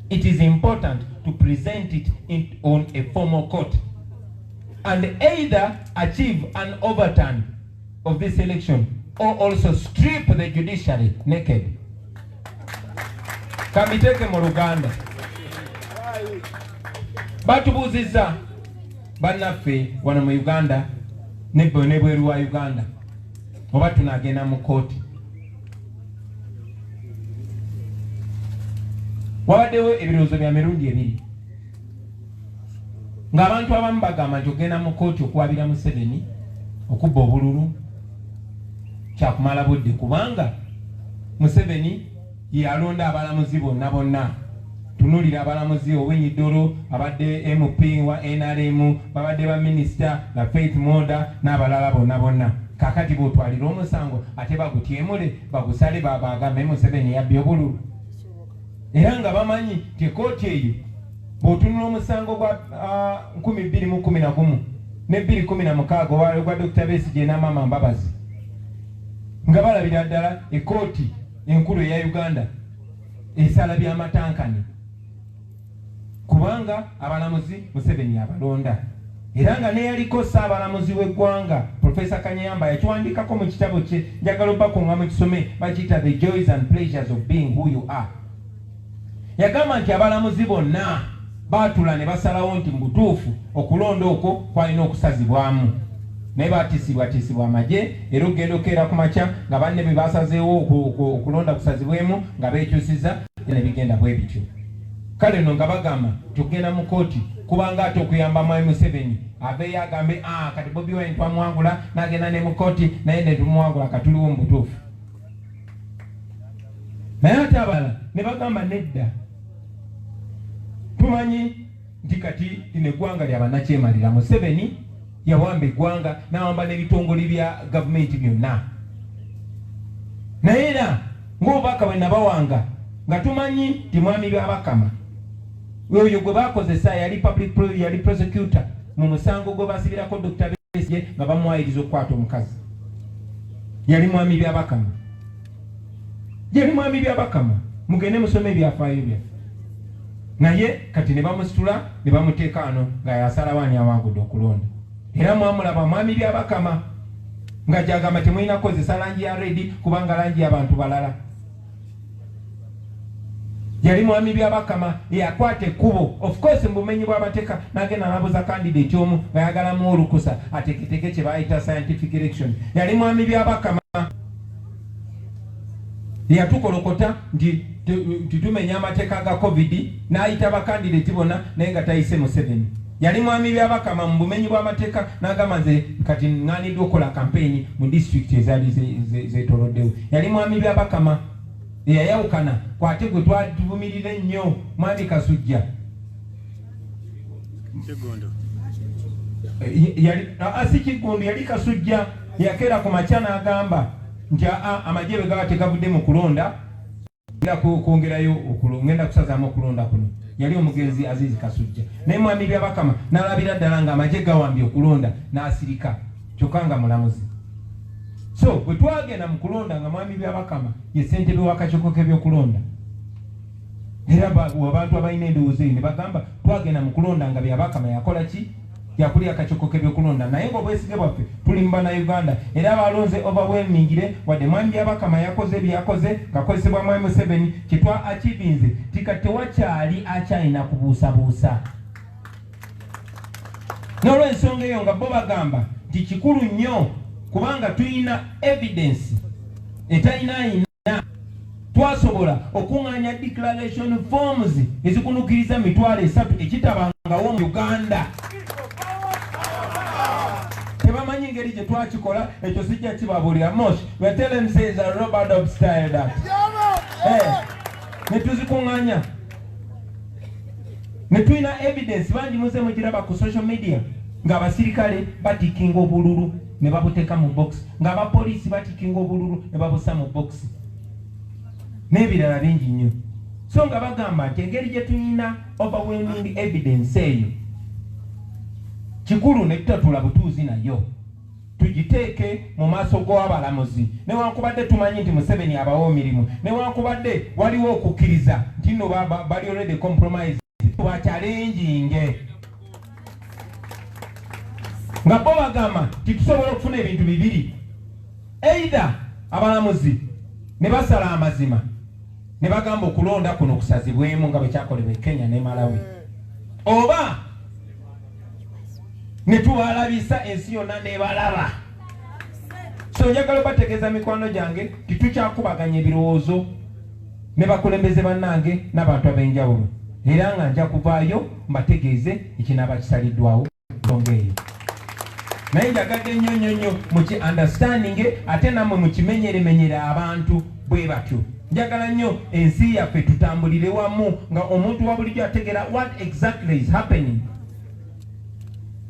it is important to present it on a formal court and either achieve an overturn of this election or also strip the judiciary naked. Kamiteke mu Luganda batubuuziza bannaffe wano mu Uganda nebweru wa Uganda oba tunagenda mu kooti. Wawaddewo ebirowoozo bya mirundi ebiri ng'abantu abamu bagamba nti ogenda mu kooti okwabira Museveni okubba obululu kyakumala budde, kubanga Museveni ye alonda abalamuzi bonna. Tunulira abalamuzi Oweny-Dollo, abadde MP wa NRM, babadde ba minisita na Faith Moda n'abalala bonna. Kakati bw'otwalira omusango ate bagutyemule bagusale bagambe Museveni yabbye obululu. Era nga bamanyi nti kooti eyo bw'otunula omusango gwa 2011 ne 2016 gwa Dr. Besigye n'Amama Mbabazi, nga balabira ddala ekooti enkulu eya Uganda esala by'amatankane, kubanga abalamuzi Museveni abalonda. Era nga neyaliko Ssaabalamuzi w'eggwanga Professor Kanyamba yakiwandiikako mu kitabo kye, njagala obakonga mu kisome, bakiyita The Joys and Pleasures of Being Who You Are. Yagamba nti abalamuzi bonna baatula ne basalawo nti mu butuufu okulonda okwo kwalina okusazibwamu, naye batiisibwa amagye, era okugenda okeera ku makya nga banne bwe basazeewo okulonda kusazibwemu nga beekyusiza ne bigenda bwe bityo. Kale nno nga bagamba nti okugenda mu kooti kubanga ate okuyamba Mwami Museveni abeeyo agambe kati Bobi Wine twamuwangula n'agenda ne mu kooti naye ne tumuwangula katuliwo mu butuufu. Naye ate abalala ne bagamba nedda, tumanyi nti kati lino eggwanga lya bannakyemalira. Museveni yawamba eggwanga n'awamba n'ebitongole bya gavumenti byonna, naye era ng'obubaka bwe nabawanga nga tumanyi nti Mwami Byabakama oyo gwe bakozesa yali prosecutor mu musango gwe basibirako Dr. Besigye nga bamuwayiriza okukwata omukazi. yali mwami byabakama, yali mwami byabakama. Mugende musome ebyafaayo bye. Naye kati ne bamusitula ne bamuteeka ano nga yasala wani awangudde okulonda. Era mwamulaba mwami byabakama nga gyagamba temulina kukozesa langi ya redi kubanga langi y'abantu balala. Yali mwami byabakama yakwata ekkubo. Of course mbumenyi bw'abateeka n'agenda n'abuuza candidate omu nga yagalamu olukusa ateeketeke kye bayita scientific election. Yali mwami byabakama yatukolokota nti tumenya amateeka ga covid n'ayita bakandidate bonna naye nga tayise Museveni. Yali mwami byabakama mu bumenyi bw'amateeka n'agamba nze kati ŋŋaaniddwa okukola campaign mu district ezaali zeetoloddewo. Yali mwami byabakama eyayawukana kwate gwe twatuvumirira ennyo mwami Kasujja. Si Kigundu, yali Kasujja yakeera ku makya n'agamba nti amagye bwe gaba tegavudde mu kulonda ngenda kwongerayo ngenda kusazaamu okulonda kuno. Yali omugenzi Azizi Kasujja. Naye mwami byabakama n'alabira ddala nga amagye gawambye okulonda n'asirika kyokka nga mulamuzi. So bwe twagenda mu kulonda nga mwami byabakama ye ssentebe w'akakiiko k'ebyokulonda. Era abantu abalina endowooza eyo ne bagamba twagenda mu kulonda nga byabakama yakola ki? Yakulira akakiiko k'ebyokulonda. Naye ng'obwesige bwaffe tuli mu Bannayuganda era abalonze overwhelmingire wadde mwami byabakama yakoze byakoze ng'akozesebwa mwami Museveni kye twa achievinze tika tewakyali akyalina kubuusabuusa. N'olw'ensonga eyo nga bo bagamba nti kikulu nnyo kubanga tulina evidence etalinaayina twasobola okuŋŋaanya declaration forms ezikunukiriza 3,000 ekitabangawo mu Uganda. Tebamanyi engeri gye twakikola ekyo sijja kibabuulira. Mosh we tell them says a Robert Dobb style that ne tuzikuŋŋaanya ne tulina evidence bangi muze mugiraba ku social media ng'abasirikale batikinga obululu ne babuteeka mu box, ng'abapoliisi batikinga obululu ne babusa mu box n'ebirala bingi nnyo. So nga bagamba nti engeri gye tulina overwhelming evidence eyo kikulu ne tutatula butuuzi nayo tugiteeke mu maaso g'abalamuzi. Newankubadde tumanyi nti Museveni abawa omirimu, newankubadde waliwo okukkiriza nti nno bali already compromise bakyalenginge nga bo bagamba nti tusobola okufuna ebintu bibiri. Either abalamuzi ne basala amazima ne bagamba okulonda kuno kusazibwemu nga bwe kyakolebwa e Kenya ne Malawi, oba ne tubalabisa ensi yonna n'ebalaba. So njagala obategeeza mikwano gyange titukyakubaganya ebirowoozo ne bakulembeze bannange n'abantu ab'enjawulo, era nga nja kuvaayo mbategeeze ekinaaba kisaliddwawo nsonga eyo. Naye njagadde nnyo muki understanding ate nammwe mukimenyeremenyere abantu bwe batyo. Njagala nnyo ensi yaffe tutambulire wamu nga omuntu wa bulijjo ategeera what exactly is happening.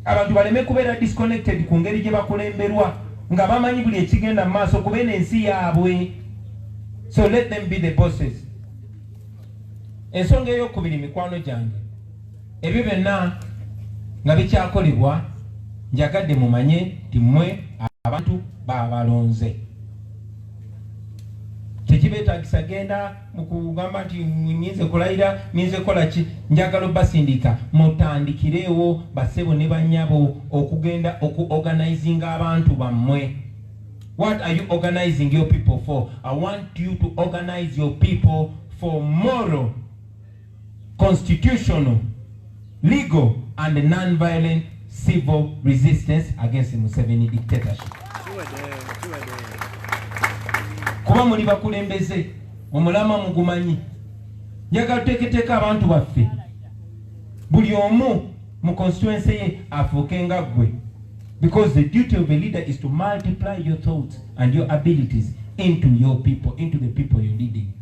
Abantu baleme kubeera disconnected ku ngeri gye bakulemberwa nga bamanyi buli ekigenda mu maaso kuba ensi yaabwe. So let them be the bosses. Ensonga ey'okubiri mikwano gyange, ebyo byonna nga bikyakolebwa njagadde mumanye nti mmwe abantu babalonze. Tekibeetagisa genda mu kugamba nti nyinze kulayira nyinze kola ki. Njagala basindika mutandikirewo basebo ne bannyabo okugenda okuorganizinga abantu bammwe. What are you organizing your people for? I want you to organize your people for moral, constitutional, legal and non-violent civil resistance against the Museveni dictatorship. Kuba muli bakulembeze omulama mugumanyi. Njagala tuteeketeeka abantu baffe buli omu mu constituency ye afuuke nga ggwe, because the duty of a leader is to multiply your thoughts and your abilities into your people, into the people you're leading.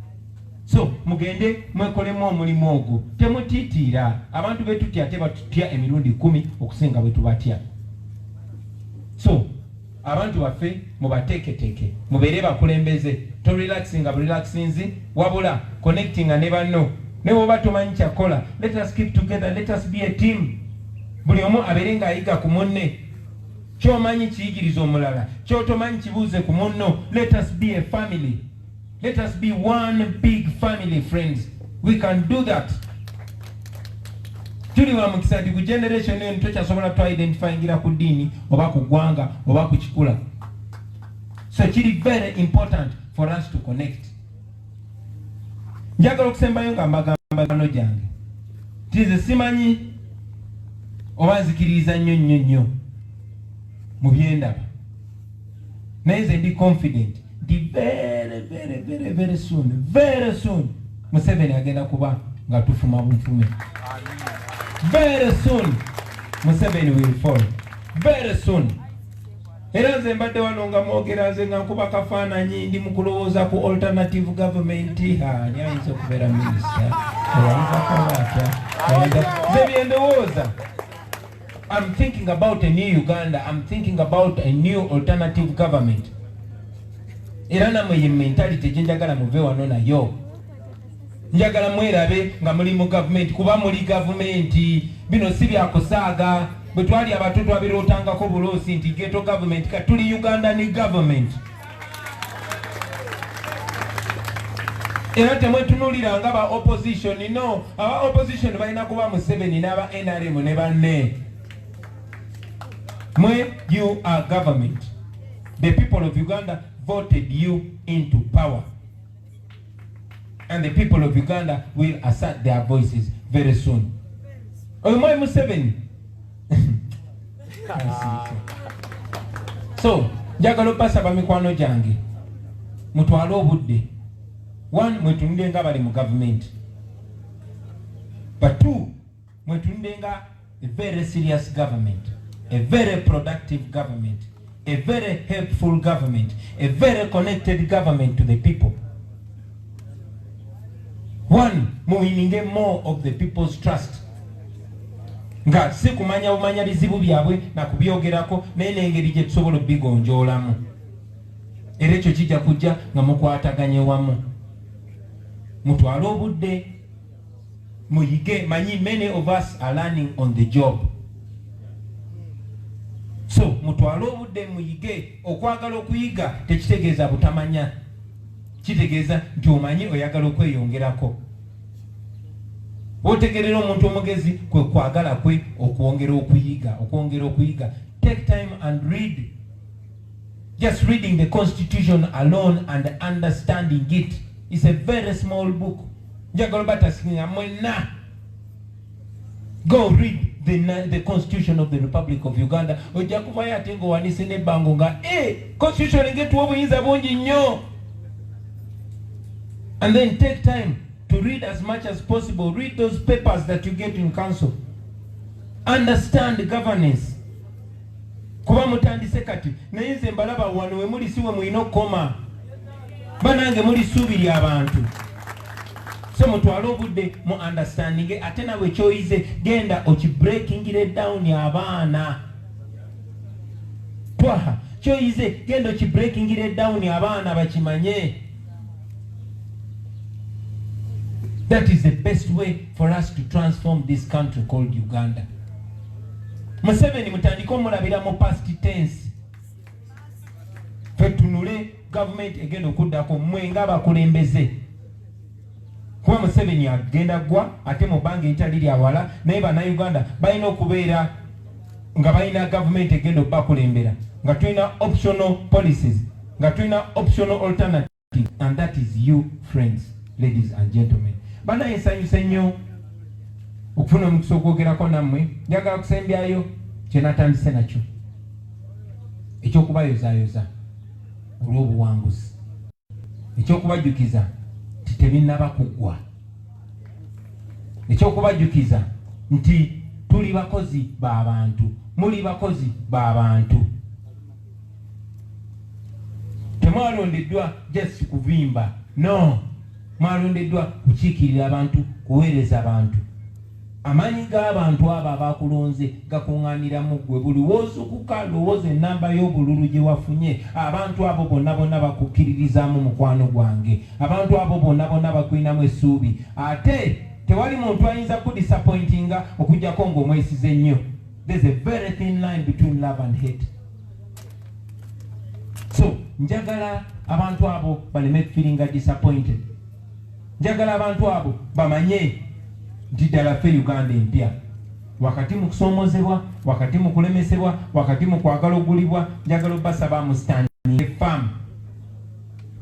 So mugende mwekolemu omulimu ogwo, temutiitiira. Abantu betutya tebatutya emirundi 10 okusinga bwe tubatya. So abantu baffe mubateeketeeke mubeere bakulembeze, to relaxinga relaxinzi wabula connectinga ne banno. Ne bw'oba tomanyi kyakola, let us keep together, let us be a team. Buli omu abeere ng'ayiga ku munne. Chomanyi kiyigiriza omulala, kyotomanyi kibuuze ku munno. Let us be a family. Let us be one big family, friends. We can do that. Tuli wa mukisa ndi ku generation eno tokyasobola to identifyingira ku ddiini oba ku ggwanga oba ku kikula. So kiri very important for us to connect. Njagala okusembayo nga mbagamba bano gyange. Tize simanyi oba nzikiriza nnyo mu byendaba. Naye nze ndi confident ndi very soon Museveni agenda kuba nga tufuma bunfume. Very soon Museveni will fall. Very soon. Era nze mbadde wano nga mwogera nze nga nkuba kafaananyi ndi mu kulowooza ku alternative government. Ani ayinza okubeera minisita? Nze bye ndowooza. I'm thinking about a new Uganda. I'm thinking about a new alternative government. Era namwe ye mentality gye njagala muve wano nayo. Njagala mwerabe nga muli mu government kuba muli government. Bino si bya kusaaga. Bwe twali abato twabirootangako buloosi nti ghetto government ka tuli Uganda ni government. Era temwetunulira nga ba opposition. No, aba opposition balina kuba Museveni n'aba NRM ne banne. Mwe, you are government. The people of Uganda voted you into power. And the people of Uganda will assert their voices very soon. Omwe Museveni. So, njagala basaba mikwano gyange. Mutwale obudde. One, mwetunde nga bali mu government. But two, mwetunde nga a very serious government. A very productive government, a very helpful government, a very connected government to the people. One, muwininge more of the people's trust. Nga si kumanya bumanya bizibu byabwe na kubyogerako naye n'engeri gye tusobola obigonjoolamu. Era ekyo kijja kujja nga mukwataganye wamu. Mutwale obudde, muyige, manyi many of us are learning on the job. So, mutwale obudde muyige. Okwagala okuyiga tekitegeeza butamanya. Kitegeeza nti omanyi oyagala okweyongerako. Otegerera omuntu omugezi kwe kwagala kwe okwongera okuyiga. Take time and read. Just reading the Constitution alone and understanding it is a very small book. Njagala batasikinya mwena. Go read the Constitution of the Republic of Uganda. Ojja kuvayo ate ng'owanise n'ebbango nga Constitution ngetuwa obuyinza bungi nnyo. And then take time to read as much as possible. Read those papers that you get in council. Understand the governance. Kuba mutandise kati naye nze mbalaba wano we muli siwe mulina okukoma. Banange muli suubiri abantu. So mutwale obudde mu understanding ate nawe kyoyize genda okibreakingire down abaana. Twaha kyoyize genda okibreakingire down abaana bakimanye. That is the best way for us to transform this country called Uganda. Museveni mutandika omulabira mu past tense. Fetunule government egenda okuddako mmwe ng'abakulembeze. Kuba Museveni agenda gwa ate mu bbanga eritali lya wala naye bannayuganda balina okubeera nga balina government egenda okubakulembera nga tulina optional policies, nga tulina optional alternative, and that is you, friends, ladies and gentlemen. Banaye nsanyuse nnyo okufuna omukisa okwogerako nammwe. Njagala kusembyayo kye natandise nakyo ekyokubayozaayoza olw'obuwanguzi, ekyokubajjukiza nti tebinnaba kuggwa, ekyokubajjukiza nti tuli bakozi b'abantu, muli bakozi b'abantu. Temwalondeddwa just kuvimba, no. Mwalondeddwa kukiikirira abantu, kuweereza abantu. Amaanyi g'abantu abo abakulonze gakuŋŋaanira mu ggwe. Buli w'ozukuka lowooza ennamba y'obululu gye wafunye. Abantu abo bonna bakukkiririzaamu mukwano gwange. Abantu abo bonna bakulinamu essuubi. Ate tewali muntu ayinza kudisappointinga okuggyako ng'omwesize nnyo. There's a very thin line between love and hate. So njagala abantu abo baleme feeling disappointed. Njagala abantu abo bamanye nti ddala ffe Uganda empya. Wakati mu kusoomozebwa, wakati mu kulemesebwa, wakati mu kwagala ogulibwa, njagala obbasaba mu standing firm.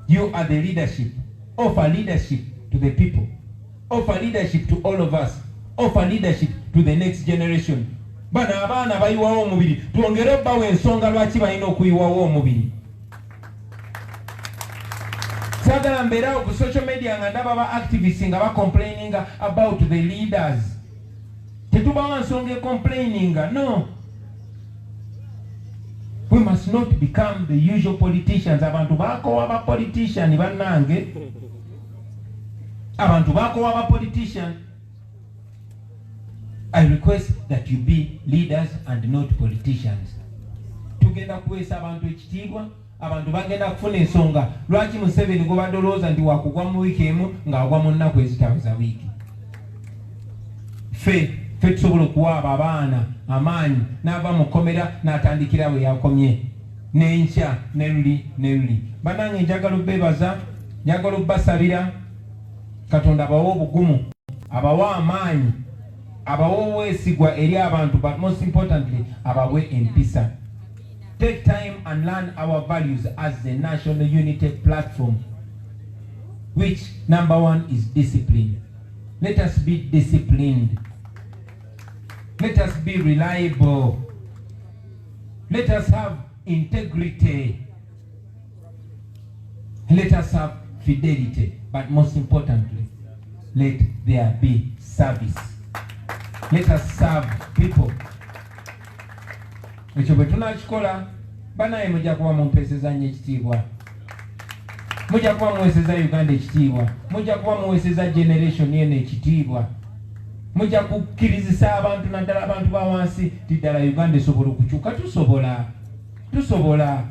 You are the leadership. Offer leadership to the people. Offer leadership to all of us. Offer leadership to the next generation. Bana abaana bayiwawo omubiri. Twongere obbawo ensonga lwaki balina okuyiwawo omubiri. Sagala mbeerawo ku social media nga ndaba ba activists nga complaining about the leaders. Tetubawa nsonga complaining. No. We must not become the usual politicians. Abantu bako aba politician bannange. Abantu bako aba politician. I request that you be leaders and not politicians. Tugenda kuwesa abantu ekitiibwa. Abantu bagenda kufuna ensonga lwaki Museveni gwe badolooza ndi wakugwa mu wiiki emu ng'agwa mu nnaku ezitabo za wiiki. Ffe tusobola okuwaaba abaana amaanyi n'ava mu kkomera n'atandikira we yakomye n'enkya ne luli. Bannange njagala obbeebaza, njagala obbasabira Katonda abawa obugumu, abawa amaanyi, abawa obwesigwa eri abantu, but most importantly abawe empisa. Take time and learn our values as the National Unity Platform, which number one is discipline. Let us be disciplined. Let us be reliable. Let us have integrity. Let us have fidelity. But most importantly, let there be service. Let us serve people. Ekyo bwe tunakikola banaye mujja kuba mumpeseza nnyo ekitiibwa. Mujja kuba muweeseza Uganda ekitiibwa. Mujja kuba muweeseza generation yeno ekitiibwa. Mujja kukkirizisa abantu naddala abantu ba wansi ti ddala Uganda esobola okukyuka. Tusobola.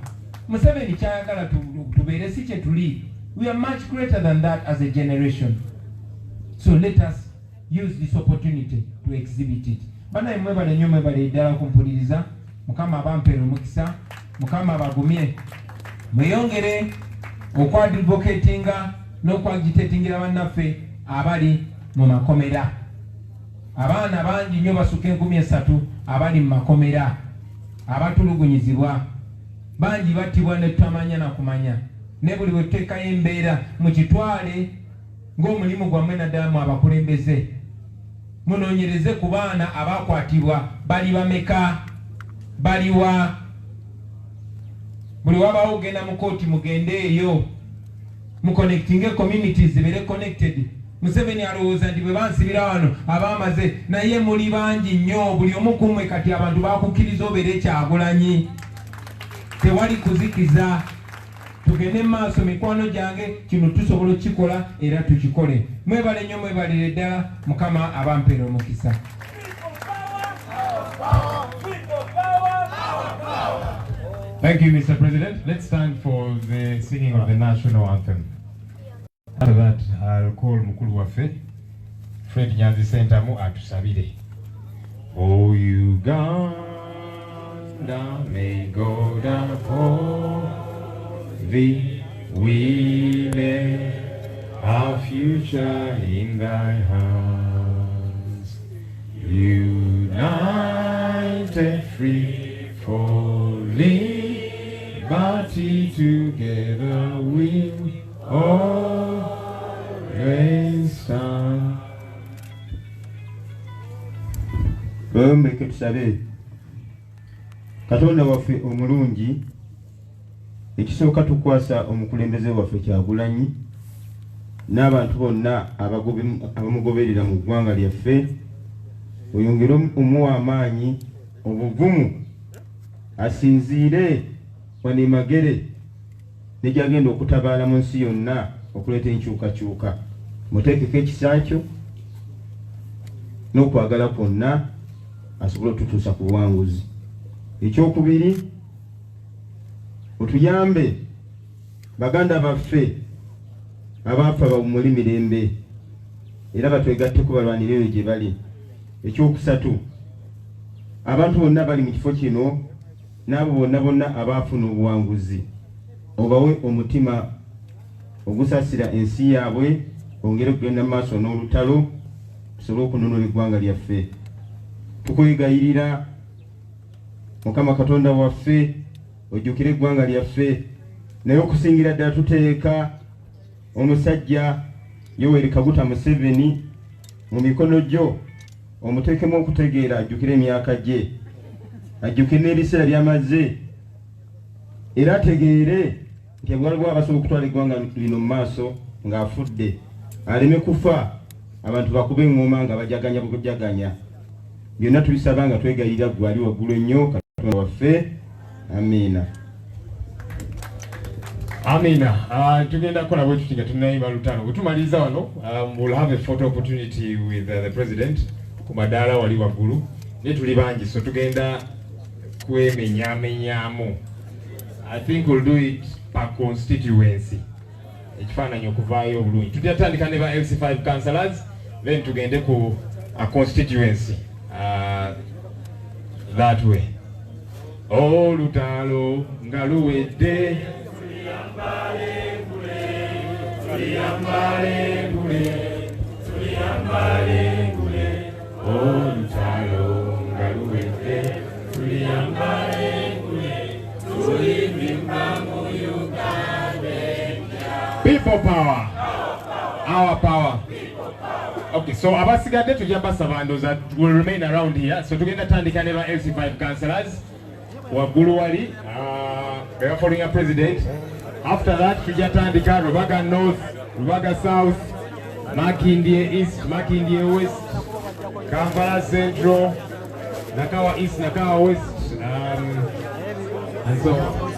Museveni kyayagala tubeere si kye tuli. We are much greater than that as a generation. So let us use this opportunity to exhibit it. Banaye mwebale nnyo mwebale ddala kumpuliriza. Mukama abampeera omukisa, Mukama abagumye. Mweyongere okwadvocatinga n'okwagitatingira bannaffe abali mu makomera. Abaana bangi nnyo basuka 3,000 abali mu makomera abatulugunyizibwa. Bangi battibwa ne tutamanya na kumanya. Ne buli weteekayo embeera mukitwale ng'omulimu gwammwe naddala mu abakulembeze. Munoonyereze ku baana abakwatibwa bali bameka. Baliwa buli wabawo ogenda mu kooti mugende eyo muconnectinge communities zibeere connected. Museveni alowooza nti bwe bansibira wano abaamaze naye muli bangi nnyo buli omu kummwe kati abantu bakukkiriza obeere Kyagulanyi. Tewali kuzikiza. Tugende mu maaso mikwano gyange kino tusobola okukikola era tukikole. Mwebale nnyo mwebalire ddala Mukama abampeera omukisa. Thank you, Mr. President. Let's stand for the singing of the national anthem. After that, I'll call Mukulu Wafe, Fred Nyanzi Center mu atusabire. Oh, Uganda, may go down for thee. We lay our future in thy hands. United, free, for liberty, together we always stand. Mbeke tusabe. Katonda waffe omulungi, ekisooka tukwasa omukulembeze waffe Kyagulanyi n'abantu bonna abamugoberera mu ggwanga lyaffe, oyongere omuwa amaanyi, obuvumu, asinziire wano Magere ne gyagenda okutabaala mu nsi yonna okuleeta enkyukakyuka. Muteekeko ekisa kyo n'okwagala kwonna asobole otutuusa ku buwanguzi. Ekyokubiri, otuyambe baganda baffe abaafa bawummule mirembe era batwegatteko balwanire eyo gye bali. Ekyokusatu, abantu bonna bali mu kifo kino n'abo bonna abafuna obuwanguzi obawe omutima ogusasira ensi yaabwe ongere okugenda maaso n'olutalo tusobole okununula eggwanga lyaffe. Tukwegayirira Mukama Katonda waffe ojjukire eggwanga lyaffe, naye okusingira ddala tuteeka omusajja Yoweri Kaguta Museveni mu mikono gyo, omuteekemu okutegeera ajjukire emyaka gye, ajjukire n'ebiseera by'amaze, era ategeere nti waliwo abasobola okutwala eggwanga lino mu maaso ng'afudde, aleme kufa abantu bakube engoma nga bajaganya bukujaganya. Byonna tubisaba nga twegayirira ggwe ali waggulu ennyo, Katonda waffe. Amiina. Amina. Tugenda kukola bwe tuti nga tunayimba lutalo. Bwe tumaliriza wano, we'll have a photo opportunity with the president ku madaala wali waggulu. Naye tuli bangi, so tugenda kwemenyamenyamu. I think we'll do it per constituency. Ekifaananyi okuvaayo obulungi. Tutatandika ne ba LC5 councillors, then tugende ku a constituency that way. Olutalo nga luwedde tuliyambale ngule, olutalo nga luwedde tuliyambale ngule, tulimba mu Uganda. People power. Our power. Okay, so abasigadde tujja basaba ndoza will remain around here. So tugenda tandika ne ba LC5 councillors waggulu wali they are following a president. After that tujja tandika Rubaga North, Rubaga South, Makindye East, Makindye West, Kampala Central, Nakawa East, Nakawa West, and so on.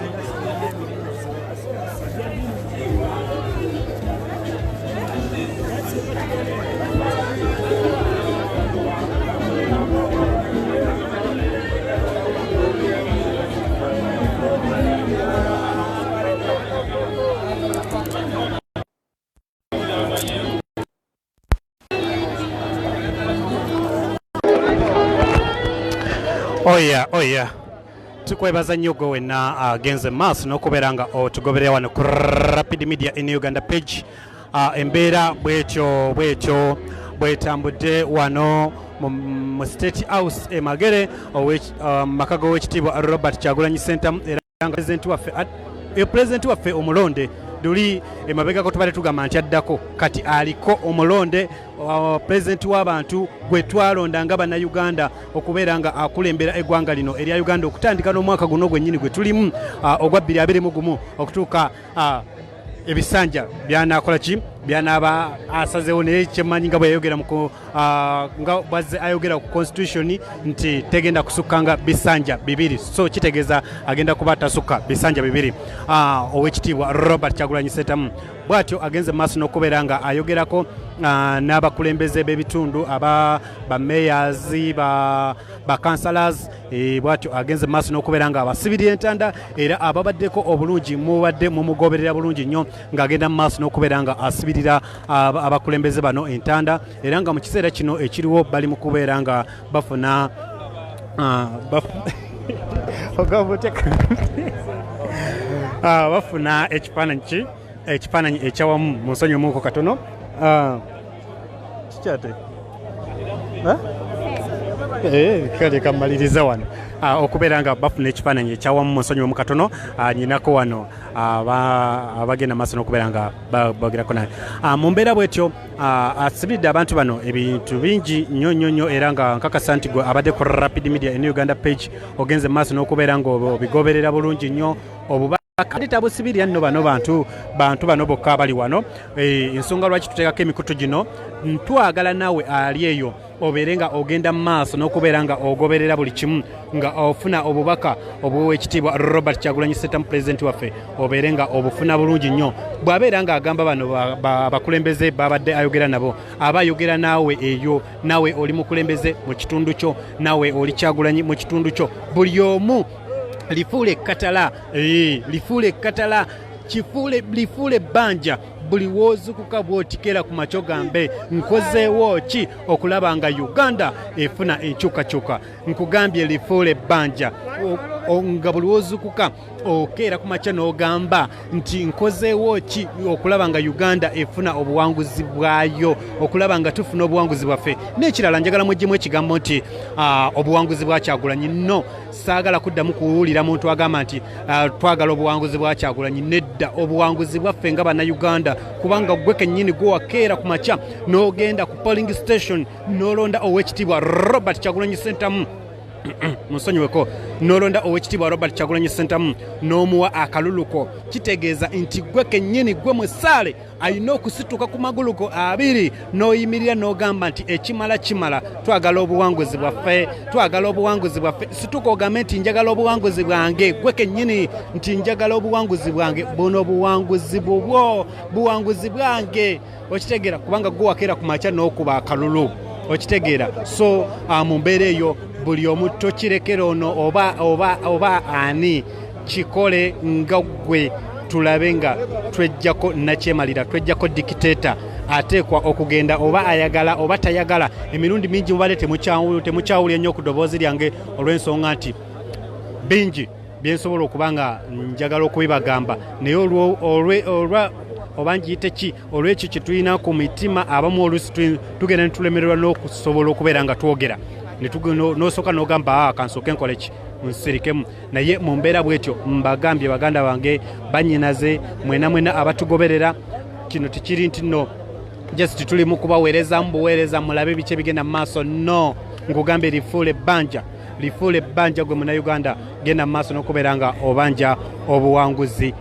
Oya tukwebaza nnyo gwe wenna agenze maaso n'okubeera nga otugoberera wano ku Rapid Media in Uganda page. Embeera bwetyo bwetambudde wano mu State House e Magere maka g'Oweekitiibwa Robert Kyagulanyi Ssentamu, era nga Pulezidenti waffe omulonde luli emabega ko tubale tugamba nti addako kati aliko omulonde Pulezidenti w'abantu gwe twalonda nga bannayuganda okubeera nga akulembera eggwanga lino erya Uganda okutandika n'omwaka guno gwennyini gwe tulimu ogwa 2021 okutuuka ebisanja byanakola ki byanaba asazeewo naye kyemmanyi nga bwe yayogera nga bwazze ayogera ku constitution nti tegenda kusukkanga bisanja bibiri, so kitegeeza agenda kuba tasukka bisanja bibiri. Oweekitiibwa Robert Kyagulanyi Ssentamu bw'atyo agenze maaso n'okubeera nga ayogerako n'abakulembeze b'ebitundu ba-mayors ba-councillors, bw'atyo agenze maaso n'okubeera nga abasibira entanda era ababaddeko obulungi mubadde mumugoberera bulungi nnyo ng'agenda mu maaso n'okubeera nga asibirira abakulembeze bano entanda, era nga mu kiseera kino ekiriwo bali mu kubeera nga bafuna bafuna ekifaananyi ekyawamu mu nsonyi omuuko katono kikyate kale kamaliriza wano okubeera nga bafuna ekifaananyi ekyawamu mu nsonyi omu katono nyinako wano abagenda maaso n'okubeera nga bogerako naye mu mbeera bwetyo asibiridde abantu bano ebintu bingi nnyo era nga nkakasa nti gwe abadde ku Rapid Media in Uganda page ogenze maaso n'okubeera nga obigoberera bulungi nnyo kandi tabusibirya nno bantu bano bokka bali wano. Ensonga lwaki tuteekako emikutu gino ntwagala naawe ali eyo obeere nga ogenda mu maaso n'okubeera nga ogoberera buli kimu nga ofuna obubaka obw'Oweekitiibwa Robert Kyagulanyi Ssentamu Pulezidenti waffe obeere nga obufuna bulungi nnyo. Bw'abeera ng'agamba bano bakulembeze babadde ayogera nabo aba ayogera naawe eyo, naawe oli mukulembeze mu kitundu kyo, naawe oli Kyagulanyi mu kitundu kyo, buli omu lifuule katala lifuule banja buli wozukuka bw'otikera ku makyo gambe nkozeewo ki okulaba nga Uganda efuna enkyukakyuka. Nkugambye lifuule banja nga buli wozukuka okeera ku makya n'ogamba nti nkozeewo ki okulaba nga Uganda efuna obuwanguzi bwayo, okulaba nga tufuna obuwanguzi bwaffe. N'ekirala njagala muggyemu ekigambo nti obuwanguzi bwa Kyagulanyi no saagala kuddamu kuwulira muntu agamba nti twagala obuwanguzi bwa Kyagulanyi. Nedda, obuwanguzi bwaffe nga bannayuganda, kubanga gwe kennyini gwe wakeera ku makya n'ogenda ku polling station n'olonda Oweekitiibwa Robert Kyagulanyi Ssentamu musonyiweko, n'olonda Oweekitiibwa Robert Kyagulanyi Ssentamu n'omuwa akaluluko, kitegeeza nti gwe kennyini gwe musaale alina okusituka ku maguluko abiri n'oyimirira n'ogamba nti ekimala kimala, twagala obuwanguzi bwaffe, twagala obuwanguzi bwaffe. Situka ogambe nti njagala obuwanguzi bwange, gwe kennyini nti njagala obuwanguzi bwange. Buno buwanguzi bubwo, buwanguzi bwange, okitegeera, kubanga gwe wakeera ku makya n'okuba akalulu, okitegeera. So mu mbeera eyo buli omu tokirekera ono oba ani, kikole nga gwe, tulabe nga twejjako nakyemalira, twejjako dikiteeta ateekwa okugenda oba ayagala oba tayagala. Emirundi mingi mubadde temukyawulya nnyo ku ddoboozi lyange olw'ensonga nti bingi byensobola okuba nga njagala okubibagamba, naye oba ngiyite ki, olw'ekyo kye tulina ku mitima abamu oluusi tugenda ne tulemererwa n'okusobola okubeera nga twogera n'osooka n'ogamba kansooke nkole ki, nsirikemu. Naye mu mbeera bw'etyo mbagambye baganda bange bannyinaze, mwena abatugoberera, kino tekiri nti nno just tuli mu kubaweereza mbuweereza mulabe biki ebigenda mu maaso. No, nkugambye lifuule ebbanja gwe munnayuganda, genda mu maaso n'okubeera nga obanja obuwanguzi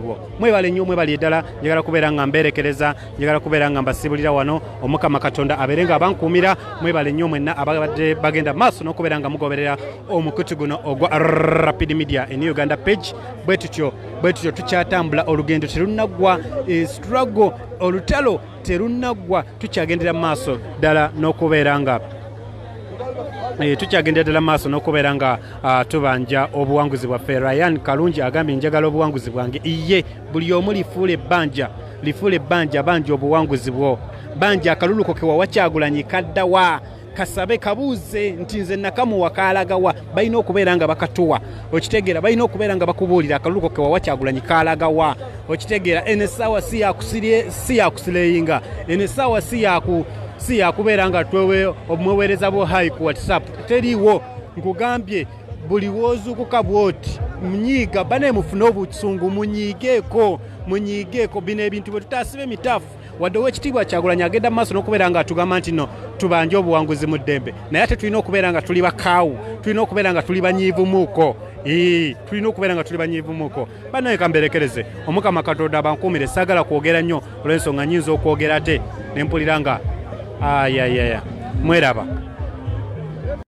bwo. Mwebale nnyo, mwebale ddala. Njagala kubeera nga mbeerekereza, njagala kubeera nga mbasibulira wano. Omukama Katonda abeere nga abankuumira. Mwebale nnyo mwenna abadde bagenda mu maaso n'okubeera nga mugoberera omukutu guno ogwa Rapid Media New Uganda page. Bwe tutyo tukyatambula, olugendo terunaggwa, struggle, olutalo terunaggwa, tukyagendera mu maaso ddala n'okubeera nga tukyagendera maaso n'okubeera nga tubanja obuwanguzi bwaffe. Ryan Kalungi agambye njagala obuwanguzi bwange. Iye, buli omu lifuule ebbanja, banja obuwanguzi bwo, banja akaluluko ke wawa Kyagulanyi kaddawa, kasabe kabuuze nti nze nakamuwa kaalagawa. Balina okubeera nga bakatuwa, okitegeera, balina okubeera nga bakubuulira akaluluko ke wawa Kyagulanyi kaalagawa, okitegeera. Eno essaawa si yakusileyinga, eno essaawa si yakubeera nga omweweereza bo hayi ku WhatsApp, teriiwo. Nkugambye buli woozuukuka bwoti munyiiga bane mufune obusungu, munyiigeeko. Bino ebintu bwe tutaasiba emitaafu, wadde Oweekitiibwa Kyagulanyi agenda mu maaso n'okubeera nga atugamba nti no tubanje obuwanguzi mu ddembe, naye ate tulina okubeera nga tuli bakaawu, tulina okubeera nga tuli banyiivumuuko. Tulina okubeera nga tuli banyiivumuuko. Bannaye kamberekereze, Omukama Katonda abankuumire. Saagala kwogera nnyo olw'ensonga nnyinza okwogera ate ne mpulira nga mweraba.